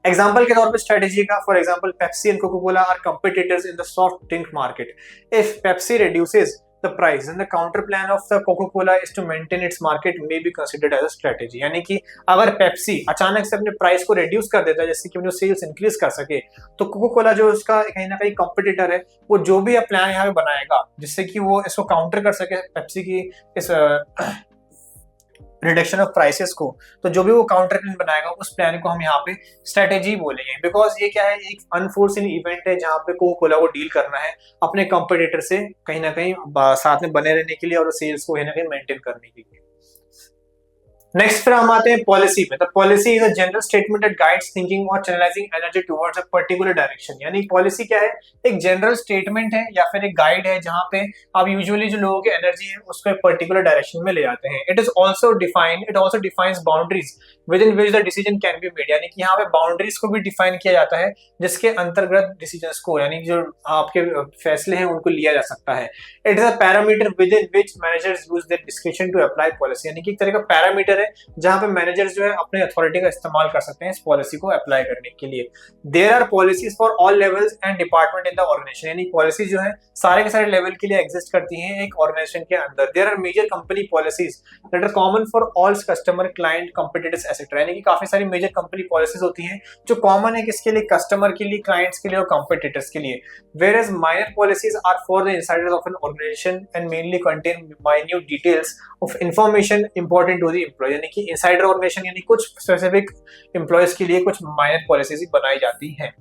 एग्जाम्पल के तौर पे स्ट्रेटेजी का, for example Pepsi and Coca Cola are competitors in the soft drink market. If Pepsi reduces the price and the counter plan of the Coca-Cola is to maintain its market may be considered as a strategy, यानी कि अगर Pepsi अचानक से अपने price को reduce कर देता है जैसे कि अपने सेल्स इंक्रीज कर सके, तो कोका कोला जो उसका कहीं ना कहीं कंपटीटर है वो जो भी प्लान यहाँ पे बनाएगा जिससे कि वो इसको काउंटर कर सके पेप्सी की इस रिडक्शन ऑफ प्राइसेस को, तो जो भी वो काउंटर प्लान बनाएगा उस प्लान को हम यहाँ पे स्ट्रेटेजी बोलेंगे। बिकॉज ये क्या है, एक अनफोर्सिन इवेंट है जहाँ पे कोका कोला को डील करना है अपने कंपटीटर से कहीं ना कहीं साथ में बने रहने के लिए और सेल्स को कहीं ना कहीं मेंटेन करने के लिए। नेक्स्ट फिर हम आते हैं पॉलिसी पे। तो policy is a general statement that guides thinking और channelising energy towards a particular direction, यानी पॉलिसी क्या है, एक जनरल स्टेटमेंट है या फिर एक गाइड है जहां पे आप यूजुअली जो लोगों की एनर्जी है उसको एक पर्टिकुलर डायरेक्शन में ले जाते हैं। It also defines boundaries with in which the decision can be made, यानी कि यहाँ पे बाउंड्रीज को भी डिफाइन किया जाता है जिसके अंतर्गत डिसीजंस को, यानी जो आपके फैसले हैं उनको लिया जा सकता है। It is a parameter within which managers use their description to apply policy, यानी कि एक तरह का पैरामीटर प्रोसीजर है जहां पे मैनेजर्स जो है अपने अथॉरिटी का इस्तेमाल कर सकते हैं इस पॉलिसी को अप्लाई करने के लिए। There are policies for all levels and department in the organization, यानी पॉलिसी जो है सारे के सारे लेवल के लिए एग्जिस्ट करती हैं एक ऑर्गेनाइजेशन के अंदर। There are major company policies that are common for all customer, client, competitors etcetera, यानी कि काफी सारी मेजर कंपनी पॉलिसीज होती हैं जो कॉमन है किसके लिए, कस्टमर के लिए, क्लाइंट्स के लिए और कंपिटिटर्स के लिए। Whereas minor policies are for the insiders of an organization and mainly contain minute details of information important to the employee, यानी कि insider organization यानी कुछ specific employees के लिए कुछ minor policies बनाई जाती हैं।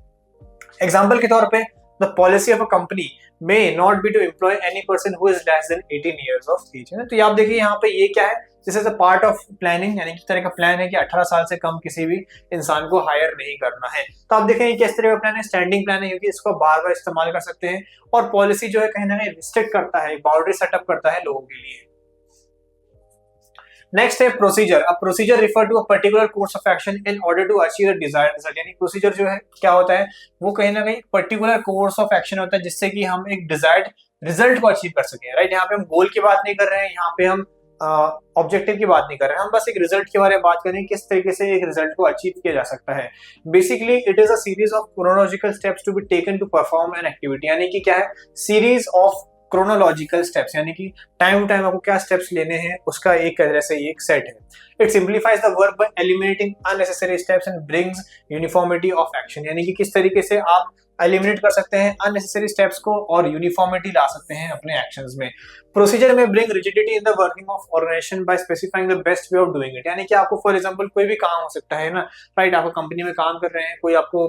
Example के तौर पे the policy of a company may not be to employ any person who is less than 18 years of age, है ना। तो ये आप देखिए यहाँ पे ये क्या है, this is a part of planning, यानी कि तरह का प्लान है कि 18 साल से कम किसी भी इंसान को हायर नहीं करना है। तो आप देखें किस तरह का प्लान है, स्टैंडिंग प्लान है क्योंकि इसको बार बार इस्तेमाल कर सकते हैं और पॉलिसी जो है कहीं ना कहीं रिस्ट्रिक्ट करता है, बाउंड्री सेटअप करता है लोगों के लिए। नेक्स्ट है प्रोसीजर। अब procedure refer to a particular course of action in order to achieve the desired result, यानी प्रोसीजर जो है क्या होता है, वो कहीं ना कहीं पर्टिकुलर कोर्स ऑफ एक्शन होता है जिससे कि हम एक डिजायर्ड रिजल्ट को अचीव कर सकें, राइट। यहाँ पे हम गोल की बात नहीं कर रहे हैं, यहाँ पे हम ऑब्जेक्टिव की बात नहीं कर रहे हैं, हम बस एक रिजल्ट के बारे में बात करें किस तरीके से एक रिजल्ट को अचीव किया जा सकता है। Basically it is a series of chronological steps to be taken to perform an activity, यानी कि क्या है, सीरीज ऑफ क्रोनोलॉजिकल स्टेप्स, यानी कि टाइम टू टाइम आपको क्या स्टेप्स लेने हैं उसका एक तरह से एक सेट है। It simplifies the work by eliminating unnecessary steps and brings uniformity of action, यानी कि किस तरीके से आप एलिमिनेट कर सकते हैं अननेसेसरी स्टेप्स को और यूनिफॉर्मिटी ला सकते हैं अपने एक्शंस में। प्रोसीजर में bring rigidity in the working of organization by specifying the best way of doing it, यानी कि आपको फॉर एग्जांपल कोई भी काम हो सकता है ना, राइट। आपको कंपनी में काम कर रहे हैं, कोई आपको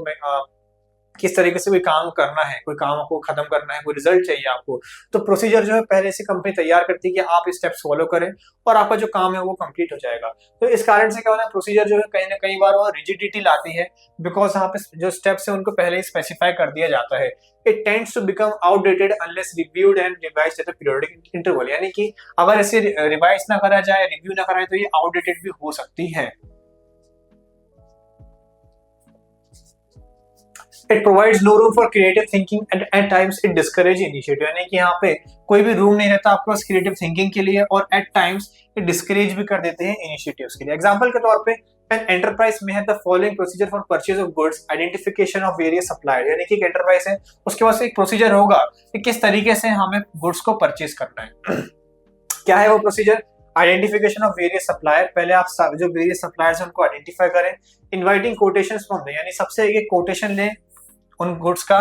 किस तरीके से कोई काम करना है, कोई काम आपको खत्म करना है, कोई रिजल्ट चाहिए आपको, तो प्रोसीजर जो है पहले से कंपनी तैयार करती है कि आप स्टेप्स फॉलो करें और आपका जो काम है वो कंप्लीट हो जाएगा। तो इस कारण से क्या होता है, प्रोसीजर जो है कहीं ना कई बार वो रिजिडिटी लाती है बिकॉज यहाँ पे जो स्टेप्स है उनको पहले ही स्पेसिफाई कर दिया जाता है। It tends to become outdated unless reviewed and revised at a periodic interval, यानी कि अगर इसे रिवाइज ना करा जाए, रिव्यू ना कराए तो ये आउटडेटेड भी हो सकती है। It provides no room for creative thinking and at times it discourages initiative, यानी कि यहाँ पे कोई भी रूम नहीं रहता आपके पास क्रिएटिव थिंकिंग के लिए और at times it discourage भी कर देते हैं इनिशिएटिव्स के लिए। एग्जांपल के तौर पे an enterprise may have the following procedure for purchase of goods, identification of various suppliers, यानी कि एक एंटरप्राइज है उसके पास एक प्रोसीजर होगा कि किस तरीके से हमें गुड्स को परचेज करना है। क्या है वो procedure, identification of various supplier, पहले आप जो वेरियस सप्लायर्स हैं उनको आइडेंटिफाई करें। इनवाइटिंग कोटेशंस फ्रॉम देम, यानी सबसे एक कोटेशन लें उन गुड्स का,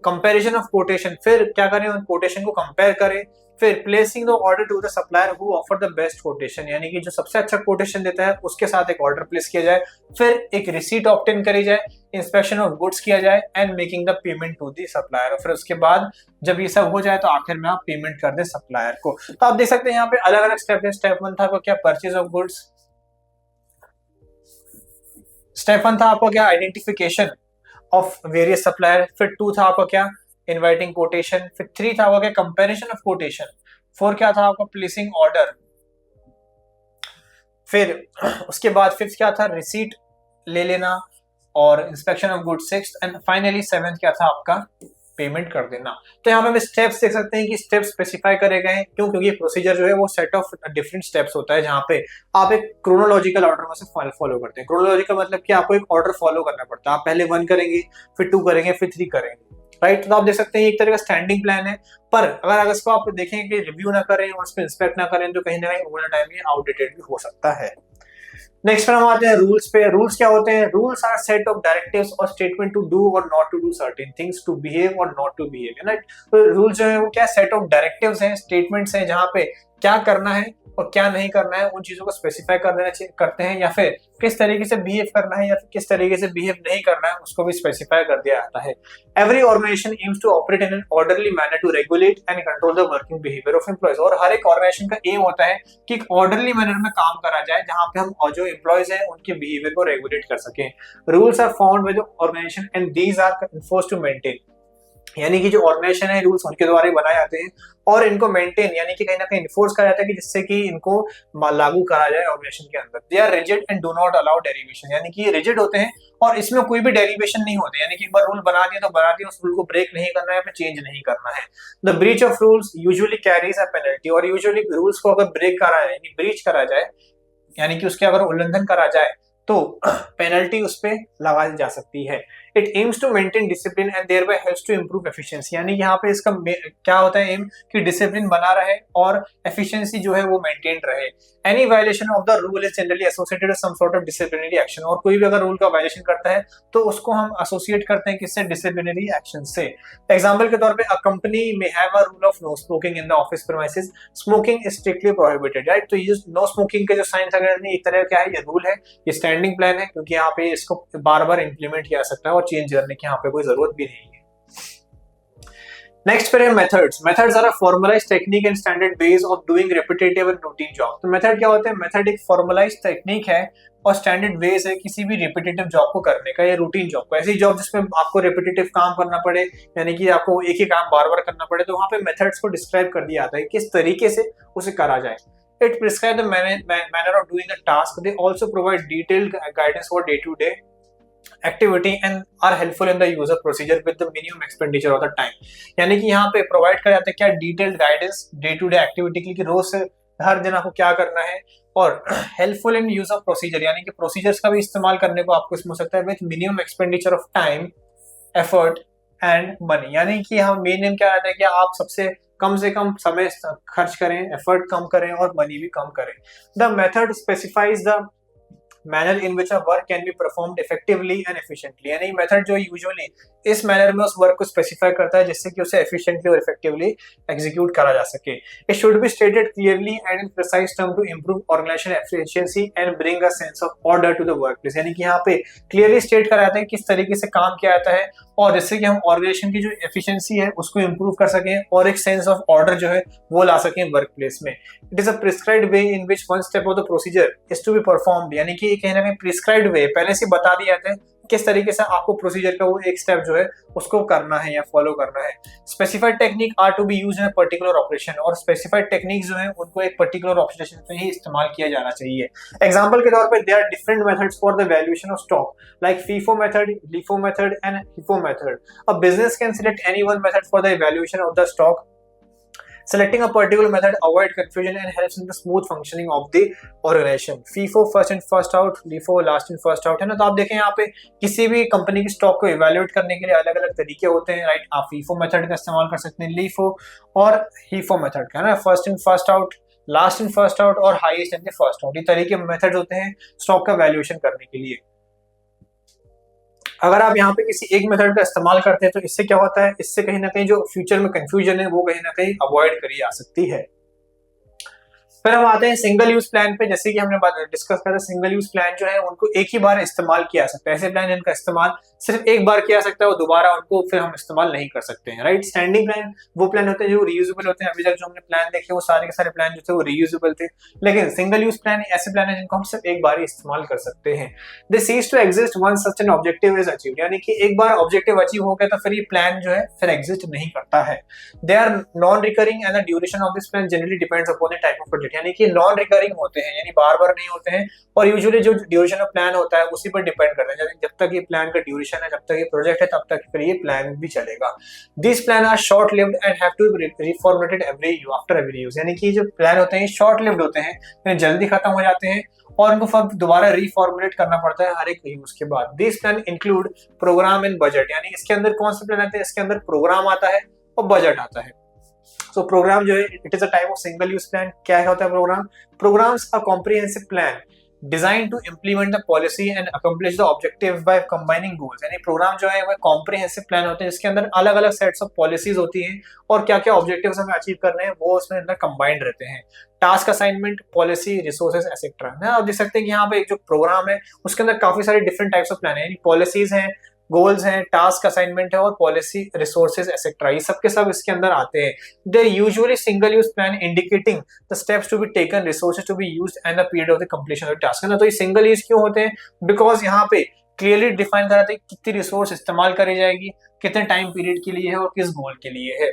कंपैरिजन ऑफ कोटेशन, फिर क्या करें उन कोटेशन को कंपेयर करें, फिर placing the order to the supplier who offer the best quotation, यानी कि जो सबसे अच्छा कोटेशन देता है उसके साथ एक ऑर्डर प्लेस किया जाए, फिर एक रिसीट ऑब्टेन करी जाए, इंस्पेक्शन ऑफ गुड्स किया जाए and making the payment to the supplier, और फिर उसके बाद जब ये सब हो जाए तो आखिर में आप पेमेंट कर दें सप्लायर को। तो आप देख सकते हैं यहाँ पे अलग अलग स्टेप है। स्टेप 1 था आपको क्या, परचेज ऑफ गुड्स। स्टेप 1 था आपको क्या, आइडेंटिफिकेशन ऑफ वेरियस सप्लायर। फिर 2 था आपका क्या, इनवाइटिंग कोटेशन। फिर 3 था आपका क्या, कंपैरिजन ऑफ कोटेशन। 4 क्या था आपका, प्लेसिंग ऑर्डर। फिर उसके बाद 5th क्या था, रिसीट ले लेना और inspection of goods. 6th and finally 7th क्या था आपका, पेमेंट कर देना। तो यहाँ पे हम स्टेप्स देख सकते हैं कि स्टेप्स स्पेसिफाई करे गए हैं, क्यों, क्योंकि प्रोसीजर जो है वो सेट ऑफ डिफरेंट स्टेप्स होता है जहाँ पे आप एक क्रोनोलॉजिकल ऑर्डर में से फॉलो करते हैं। क्रोनोलॉजिकल मतलब कि आपको एक ऑर्डर फॉलो करना पड़ता है, आप पहले 1 करेंगे, फिर 2 करेंगे, फिर 3 करेंगे, राइट। तो आप देख सकते हैं एक तरह का स्टैंडिंग प्लान है, पर अगर इसको आप देखें कि रिव्यू ना करें और उसको इंस्पेक्ट ना करें तो कहीं ना कहीं ओवर टाइम ये आउटडेटेड भी हो सकता है। नेक्स्ट पर हम आते हैं रूल्स पे। रूल्स क्या होते हैं, rules are set of directives or statement to do or not to do certain things, to behave or not to behave, है ना। तो रूल्स जो है वो क्या, सेट ऑफ डायरेक्टिव्स हैं, स्टेटमेंट्स हैं जहाँ पे क्या करना है और क्या नहीं करना है उन चीजों को स्पेसिफाई करते हैं, या फिर किस तरीके से बिहेव करना है या फिर किस तरीके से बिहेव नहीं करना है उसको भी स्पेसिफाई कर दिया जाता है। Every organization aims to operate in an orderly manner to regulate and control the working behaviour of employees, और हर एक ऑर्गेनाइजेशन का एम होता है कि एक ऑर्डरली मैनर में काम करा जाए जहां पे हम जो एम्प्लॉयज हैं उनके बिहेवियर को रेगुलेट कर सकें। Rules are found by the organization and these are enforced to maintain, यानी कि जो ऑर्गेनाइजेशन है रूल्स उनके द्वारा बनाए जाते हैं और इनको मेंटेन यानी कि कहीं ना कहीं इन्फोर्स करा जाता है कि जिससे कि इनको लागू करा जाए ऑर्गेनाइजेशन के अंदर। They are rigid and do not allow derivation, यानी कि ये रिजिड होते हैं और इसमें कोई भी डेरिवेशन नहीं होते, यानी कि एक बार रूल बना दिया तो बना दिया, उस रूल को ब्रेक नहीं करना है, चेंज नहीं करना है। The breach of rules usually carries a penalty, और यूजुअली रूल्स को अगर ब्रेक करा जाए यानी ब्रीच करा जाए यानी कि उसके अगर उल्लंघन करा जाए तो पेनल्टी उस पर लगा दी जा सकती है। It aims to maintain discipline and thereby helps to improve efficiency, यानी यहाँ पे इसका क्या होता है एम कि डिसिप्लिन बना रहे और एफिशिएंसी जो है वो मेंटेन रहे। Any violation of the rule is generally associated with some sort of disciplinary action, और कोई भी अगर रूल का वायलेशन करता है तो उसको हम एसोसिएट करते हैं किससे, डिसिप्लिनरी एक्शन से। एग्जांपल के तौर पे a company may have a rule of no smoking in the office premises, smoking is strictly prohibited, right. तो ये नो स्मोकिंग के जो साइंस अगर एक तरह क्या है, ये रूल है, ये स्टैंडिंग प्लान है, क्योंकि यहाँ पे इसको बार बार इंप्लीमेंट किया जा सकता है और चेंज करने की यहाँ पे कोई जरूरत भी नहीं है। नेक्स्ट पर है methods. Methods are a formalized technique and standard ways of doing repetitive and routine job. तो मेथड क्या होते हैं, मेथड एक फॉर्मलाइज्ड टेक्निक है और स्टैंडर्ड वेज है किसी भी रिपीटेटिव जॉब को करने का या रूटीन जॉब को। ऐसी जॉब जिसमें आपको रिपीटेटिव काम करना पड़े, यानी कि आपको एक ही काम बार बार करना पड़े, तो वहां पे मेथड्स को डिस्क्राइब कर दिया जाता है किस तरीके से उसे करा जाए। It prescribes the manner of doing the task. They also provide detailed guidance for day-to-day activity and are helpful in the user procedure with the minimum expenditure of the time. यानी कि यहाँ पे प्रोवाइड कर जाता है क्या, detailed guidance day to day activity के लिए कि रोज से हर दिन आपको क्या करना है, और helpful in use of procedure, यानी कि प्रोसीजर्स का भी इस्तेमाल करने को आपको इसमें हो सकता है with minimum expenditure of time, effort and money. यानी कि हम मेन क्या रहता है कि आप सबसे कम से कम समय खर्च करें, एफर्ट कम करें और मनी भी कम करें। The method specifies the manner in which a work can be performed effectively and efficiently, यानी मेथड जो यूजुअली इस मैनर में उस वर्क को स्पेसिफाई करता है जिससे कि उसे एफिशिएंटली और इफेक्टिवली एग्जीक्यूट करा जा सके। It should be stated clearly and in precise term to improve organization efficiency and bring a sense of order to the work place, यानी कि यहाँ पे क्लियरली स्टेट करा जाता है किस तरीके से काम किया जाता है और जिससे कि हम ऑर्गेनाइजेशन की जो एफिशिएंसी है उसको इंप्रूव कर सकें और एक सेंस ऑफ ऑर्डर जो है वो ला सकें वर्क प्लेस में। It is a prescribed way in which one step of the procedure is to be performed, यानी कि कहीं ना कहीं प्रिस्क्राइब्ड वे पहले से बता दिया जाता है किस तरीके से आपको प्रोसीजर का वो एक स्टेप जो है उसको करना है या फॉलो करना है। Specified technique are to be used in particular operation, और स्पेसिफाइड टेक्निक जो है उनको एक पर्टिकुलर ऑपरेशन में ही इस्तेमाल किया जाना चाहिए। एग्जांपल के तौर पे there are different methods for the valuation of stock like FIFO method, LIFO method and HIFO method. A business can select any one method for the evaluation of the stock. Selecting a particular method avoid confusion and helps in the smooth functioning of the organization. FIFO first in first out, LIFO last in first out, है ना। तो आप देखें यहाँ पे किसी भी company की स्टॉक को इवेल्युएट करने के लिए अलग अलग तरीके होते हैं, राइट। आप FIFO मेथड का इस्तेमाल कर सकते हैं, LIFO और HIFO मेथड का, है ना। First in first out, last in first out और highest in the first out, ये तरीके मेथड होते हैं स्टॉक का वैल्यूएशन करने के लिए। अगर आप यहाँ पे किसी एक मेथड का इस्तेमाल करते हैं तो इससे क्या होता है, इससे कहीं ना कहीं जो फ्यूचर में कंफ्यूजन है वो कहीं ना कहीं अवॉइड करी जा सकती है। फिर हम आते हैं सिंगल यूज प्लान पे। जैसे कि हमने डिस्कस करा, सिंगल यूज प्लान जो है उनको एक ही बार इस्तेमाल किया जा सकता है। ऐसे प्लान जिनका इस्तेमाल सिर्फ एक बार किया जा सकता है, वो दोबारा उनको फिर हम इस्तेमाल नहीं कर सकते हैं, राइट। स्टैंडिंग प्लान वो प्लान होते हैं जो रीयूजेबल होते हैं। अभी तक जो हमने प्लान देखे वो सारे के सारे प्लान जो थे वो रीयूजेबल थे, लेकिन सिंगल यूज प्लान ऐसे प्लान है जिनको हम सिर्फ एक बार ही इस्तेमाल कर सकते हैं। They cease to exist once such an objective is achieved, यानी कि एक बार ऑब्जेक्टिव अचीव हो गया तो फिर ये प्लान जो है फिर एग्जिस्ट नहीं करता है। They are non recurring and the duration of this plan generally depends upon the type of project, यानी कि नॉन रिकरिंग होते हैं, यानी बार बार नहीं होते हैं, और यूजुअली जो ड्यूरेशन ऑफ प्लान होता है उसी पर डिपेंड करता है। जब तक ये प्लान का ड्यूरेशन है, जब तक ये प्रोजेक्ट है, तब तक फिर ये प्लान भी चलेगा। This plan are short lived and have to be reformatted after every use, यानी कि जो प्लान होते हैं शॉर्ट लिव्ड होते हैं, यानी जल्दी खत्म हो जाते हैं और उनको फिर दोबारा रिफॉर्मुलेट करना पड़ता है हर एक यूज के बाद। This plan include program and budget, यानी इसके अंदर कौन से प्लान आते हैं, इसके अंदर प्रोग्राम आता है और बजट आता है। So प्रोग्राम जो है it is a type of single use plan. क्या होता है program? Programs a comprehensive plan design to implement the policy and accomplish the objective by combining goals, यानी प्रोग्राम जो है वो कॉम्प्रिहेंसिव प्लान होते हैं जिसके अंदर अलग अलग सेट्स ऑफ पॉलिसीज होती हैं और क्या क्या ऑब्जेक्टिव्स हमें अचीव करने हैं वो उसमें अंदर कंबाइंड रहते हैं। Task assignment, policy, resources etcetera. आप देख सकते हैं कि यहाँ पे एक जो प्रोग्राम है उसके अंदर काफी सारे डिफरेंट टाइप्स ऑफ प्लान है, यानी पॉलिसीज हैं, गोल्स हैं, टास्क असाइनमेंट है और पॉलिसी, रिसोर्सेज एक्सेट्रा, ये सब के सब इसके अंदर आते हैं। They usually single use plan indicating the steps to be taken, resources to be used and the period of the completion of the task, है ना। तो ये सिंगल यूज क्यों होते हैं? बिकॉज यहाँ पे क्लियरली डिफाइन कराते हैं कितनी रिसोर्स इस्तेमाल करी जाएगी, कितने टाइम पीरियड के लिए है और किस गोल के लिए है।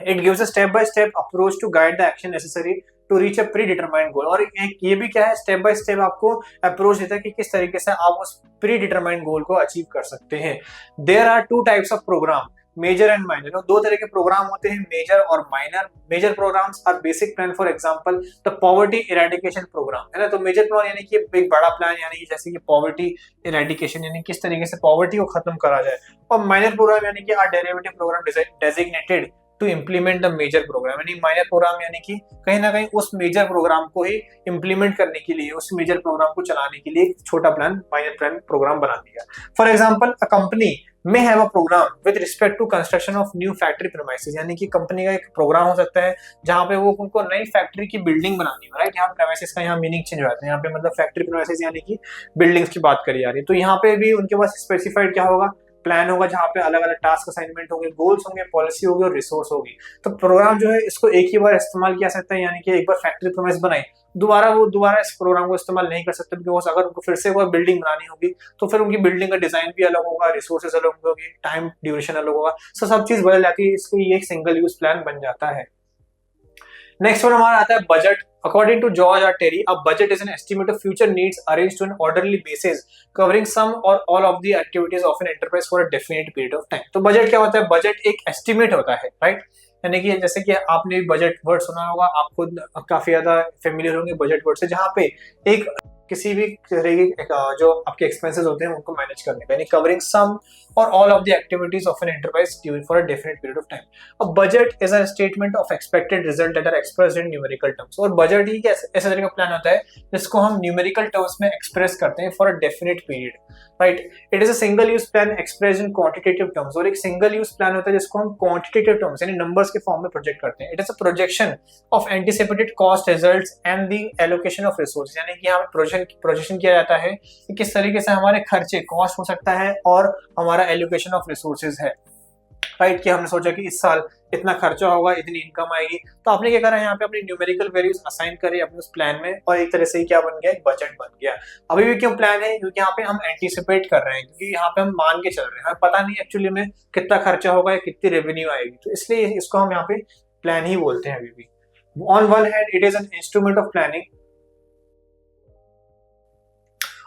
It gives a step by step approach to guide the action necessary to reach a predetermined goal, और एक ये भी क्या है, स्टेप बाय स्टेप आपको अप्रोच देता है कि किस तरीके से आप उस प्री डिटरमाइंड गोल को अचीव कर सकते हैं। There are two types of program, major and minor. दो तरह के प्रोग्राम होते हैं, मेजर और minor. Major programs are basic plan, for example the poverty eradication program, है ना। तो मेजर प्लान यानी कि एक बड़ा प्लान, यानी कि जैसे कि पॉवर्टी इरेडिकेशन, यानी किस तरीके से पॉवर्टी को खत्म करा जाए। और माइनर प्रोग्राम यानी कि are derivative program designated to implement the major program, यानी माइनर प्रोग्राम यानी कि कहीं ना कहीं उस मेजर प्रोग्राम को ही इम्प्लीमेंट करने के लिए, उस मेजर प्रोग्राम को चलाने के लिए एक छोटा प्लान, माइनर प्लान प्रोग्राम बना दिया। For example a company may have a program with respect to construction of new factory premises, यानी कि कंपनी का एक प्रोग्राम हो सकता है जहां पे वो उनको नई फैक्ट्री की बिल्डिंग बनानी है, राइट। यहाँ प्रेमाइसेस का यहाँ मीनिंग चेंज हो जाता है, यहाँ पे मतलब फैक्ट्री प्रेमाइसेस यानी कि बिल्डिंग्स की बात करी जा रही है। तो यहाँ पे भी उनके पास स्पेसिफाइड क्या होगा, प्लान होगा, जहाँ पे अलग अलग टास्क असाइनमेंट होंगे, गोल्स होंगे, पॉलिसी होगी और रिसोर्स होगी। तो प्रोग्राम जो है इसको एक ही बार इस्तेमाल किया सकता है, यानी कि एक बार फैक्ट्री प्रेमाइस बनाई, दोबारा इस प्रोग्राम को इस्तेमाल नहीं कर सकते, बिकॉज अगर उनको फिर से कोई बिल्डिंग बनानी होगी तो फिर उनकी बिल्डिंग का डिजाइन भी अलग होगा, रिसोर्सेज अलग होंगे, टाइम ड्यूरेशन अलग होगा, सब चीज बदल जाती है, इसलिए ये एक सिंगल यूज प्लान बन जाता है। नेक्स्ट वन हमारा आता है budget. According to George R. Terry, a budget is an estimate of future needs arranged to an orderly basis, covering some or all of the activities of an enterprise for a definite period of time. तो budget क्या होता है, budget एक estimate होता है, right. यानी कि जैसे कि आपने बजट वर्ड सुना होगा, आप खुद काफी ज्यादा फेमिलियर होंगे बजट वर्ड से, जहाँ पे एक किसी भी तरह की जो आपके एक्सपेंसेस होते हैं उनको मैनेज करने का, यानी covering some or all of the activities of an enterprise during for a definite period of time. A budget is a statement of expected result that are expressed in numerical terms. और budget ही ऐसा तरह का plan होता है जिसको हम numerical terms में एक्सप्रेस करते हैं for a definite period, right. It is a single use plan expressed in quantitative terms. और एक सिंगल यूज प्लान होता है जिसको हम क्वांटिटेटिव टर्म्स यानी नंबर्स के फॉर्म में प्रोजेक्ट करते हैं। It is a projection of anticipated cost, results and the allocation of resource, यानी कि यहाँ प्रोजेक्शन किया जाता है कि किस तरीके से हमारे खर्चे, कॉस्ट हो सकता है और हमारा एलोकेशन ऑफ रिसोर्सेज है, राइट। कि हमने सोचा कि इस साल इतना खर्चा होगा, इतनी इनकम आएगी, तो आपने क्या करा, यहाँ पे अपनी न्यूमेरिकल वैल्यूज असाइन करी अपने उस प्लान में, और एक तरह से क्या बन गया, एक बजट बन गया। अभी भी क्यों प्लान है, क्योंकि यहाँ पे हम एंटीसिपेट कर रहे हैं, क्योंकि यहाँ पे हम मान के चल रहे हैं, हमें पता नहीं एक्चुअली में कितना खर्चा होगा या कितनी रेवेन्यू आएगी, तो इसलिए इसको हम यहाँ पे प्लान ही बोलते हैं अभी भी। On one hand it is an instrument of planning,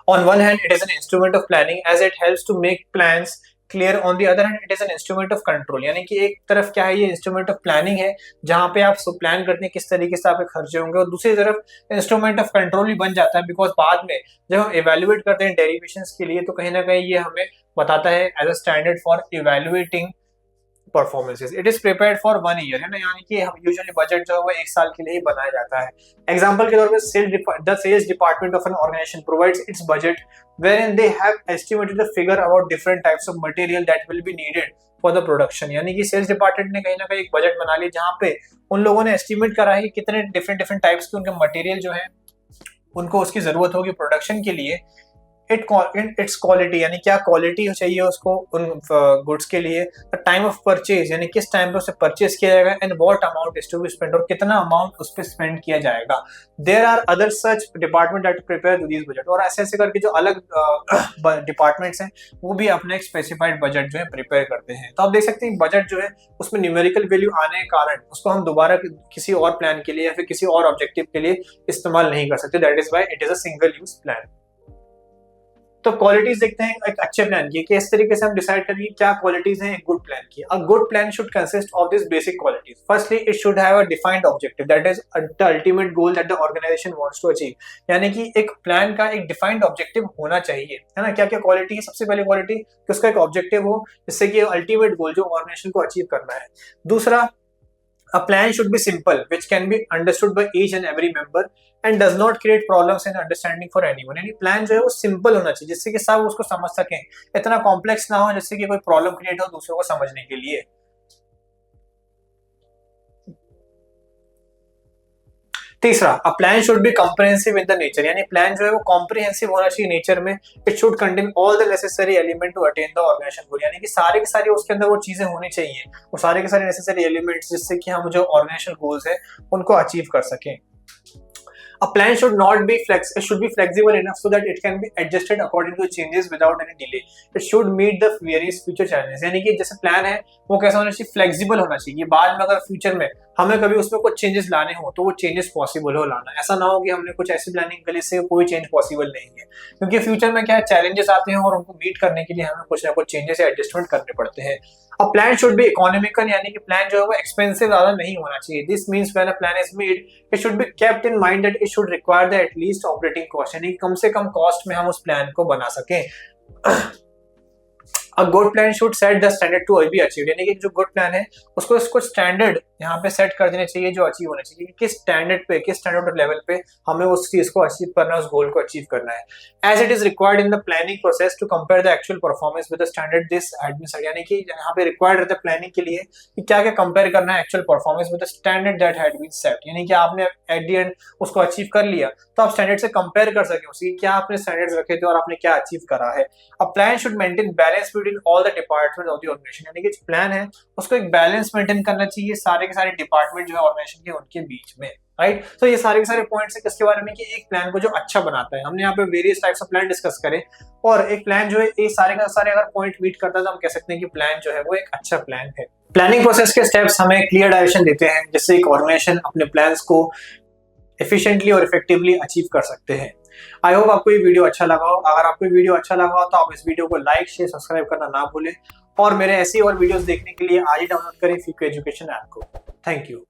on one hand it is an instrument of planning as it helps to make plans clear, on the other hand it is an instrument of control, यानी कि एक तरफ क्या है, ये instrument of planning है जहां पे आप प्लान करते हैं किस तरीके से आपके खर्चे होंगे, और दूसरी तरफ इंस्ट्रूमेंट ऑफ कंट्रोल भी बन जाता है, बिकॉज बाद में जब हम इवेल्युएट करते हैं डेरिवेशंस के लिए तो कहीं ना कहीं ये हमें बताता है as a standard for evaluating performances. It is prepared for 1 year, है ना, यानी कि हम यूजुअली बजट जो है वो 1 साल के लिए ही बनाया जाता है। एग्जांपल के तौर पे the sales department of an organization provides its budget wherein they have estimated the figure about different types of material that will be needed for the production, यानी कि सेल्स डिपार्टमेंट ने कहीं ना कहीं एक बजट बना लिया जहां पे उन लोगों ने एस्टिमेट करा है कि कितने डिफरेंट टाइप्स के उनके मटेरियल जो है उनको उसकी जरूरत होगी प्रोडक्शन के लिए। इट्स क्वालिटी, यानी क्या क्वालिटी चाहिए उसको उन गुड्स के लिए, टाइम ऑफ परचेज, यानी किस टाइम पे उसे परचेज किया जाएगा, and what amount is to be spend, और कितना अमाउंट उस पे स्पेंड किया जाएगा। There are other such department that prepare this budget, और ऐसे ऐसे करके जो अलग डिपार्टमेंट्स हैं वो भी अपना एक स्पेसिफाइड बजट जो है प्रिपेयर करते हैं। तो आप देख सकते हैं बजट जो है उसमें न्यूमेरिकल वैल्यू आने के कारण उसको हम दोबारा किसी और प्लान के लिए या फिर किसी और ऑब्जेक्टिव के लिए इस्तेमाल नहीं कर सकते, that is why it is a single use plan. तो क्वालिटीज देखते हैं एक अच्छे प्लान की, कि इस तरीके से हम डिसाइड करेंगे क्या क्वालिटीज हैं एक गुड प्लान की। A good plan should consist of this basic qualities. Firstly it should have a defined objective that is the ultimate goal that the organization wants to achieve, यानी कि एक plan का एक defined objective होना चाहिए, है ना। क्या क्या क्वालिटी है, सबसे पहले क्वालिटी कि उसका एक ऑब्जेक्टिव हो जिससे कि अल्टीमेट गोल जो ऑर्गेनाइजेशन को अचीव करना है। दूसरा, a plan should be simple which can be understood by each and every member and does not create problems in understanding for anyone, यानी प्लान जो है वो सिंपल होना चाहिए जिससे कि सब उसको समझ सकें, इतना कॉम्प्लेक्स ना हो जिससे कि कोई प्रॉब्लम क्रिएट हो दूसरों को समझने के लिए। तीसरा, a plan should be comprehensive in the nature, यानी प्लान जो है वो कॉम्प्रिहेंसिव होना चाहिए नेचर में। It should contain all the necessary element to attain the organisation goal, यानी कि सारे के सारे उसके अंदर वो चीजें होनी चाहिए, वो सारे के सारे नेसेसरी एलिमेंट्स जिससे कि हम जो ऑर्गेनाइजेशन गोल्स है उनको अचीव कर सकें। A plan should not be it should be flexible enough so that it can be adjusted according to changes without any delay. It should meet the various future challenges, यानी कि जैसे plan है वो कैसा होना चाहिए, फ्लेक्सिबल होना चाहिए, बाद में अगर फ्यूचर में हमें कभी उसमें कुछ चेंजेस लाने हो तो वो चेंजेस पॉसिबल हो लाना। ऐसा ना हो कि हमने कुछ ऐसी प्लानिंग कर ली जिससे कोई चेंज पॉसिबल नहीं है, क्योंकि फ्यूचर में क्या है, चैलेंजेस आते हैं और उनको मीट करने के लिए हमें कुछ ना कुछ चेंजेस या एडजस्टमेंट करने पड़ते हैं। अ प्लान शुड बी इकोनॉमिकल, यानी कि प्लान जो है वो एक्सपेंसिव ज्यादा नहीं होना चाहिए। This means when a plan is made it should be kept in mind that it should require the at least operating cost, यानी कम से कम कॉस्ट में हम उस प्लान को बना सकें। A good plan should set the standard to be achieved, यानी कि जो गुड प्लान है उसको इसको स्टैंडर्ड यहाँ पे सेट कर देने चाहिए जो अचीव होना चाहिए, किस स्टैंडर्ड पे, किस स्टैंडर्ड लेवल पे हमें उस चीज को अचीव करना है, उस गोल को अचीव करना है। As it is required in the planning process to compare the actual performance with the standard this administrate, यानी कि यहाँ पे रिक्वायर्ड रहता है प्लानिंग के लिए कि क्या क्या कंपेयर करना है actual performance with the standard that had been set, यानी कि आपने एट द एंड उसको अचीव कर लिया तो आप स्टैंडर्ड से कंपेयर कर सके उसकी क्या आपने स्टैंडर्ड्स रखे थे और आपने क्या अचीव करा है। A plan should maintain balance between all the department of the organization, यानी कि प्लान है उसको एक बैलेंस मेंटेन करना चाहिए सारे के सारे डिपार्टमेंट जो है ऑर्गेनाइजेशन के उनके बीच में, राइट। तो ये सारे के सारे पॉइंट्स है किसके बारे में कि एक प्लान को जो अच्छा बनाता है। हमने यहाँ पे various types of plan discuss करे और एक प्लान जो है ये सारे का सारे अगर पॉइंट मीट करता है तो हम कह सकते हैं कि प्लान जो है वो एक अच्छा प्लान है। प्लानिंग प्रोसेस के स्टेप्स हमें क्लियर डायरेक्शन देते हैं जिससे एक ऑर्गेनाइजेशन अपने प्लान्स को एफिशिएंटली और इफेक्टिवली अचीव कर सकते हैं। आई होप आपको ये वीडियो अच्छा लगा हो। अगर आपको ये वीडियो अच्छा लगा हो तो आप इस वीडियो को लाइक शेयर सब्सक्राइब करना ना भूलें और मेरे ऐसी और वीडियोस देखने के लिए आज ही डाउनलोड करें फीको एजुकेशन ऐप को। Thank you.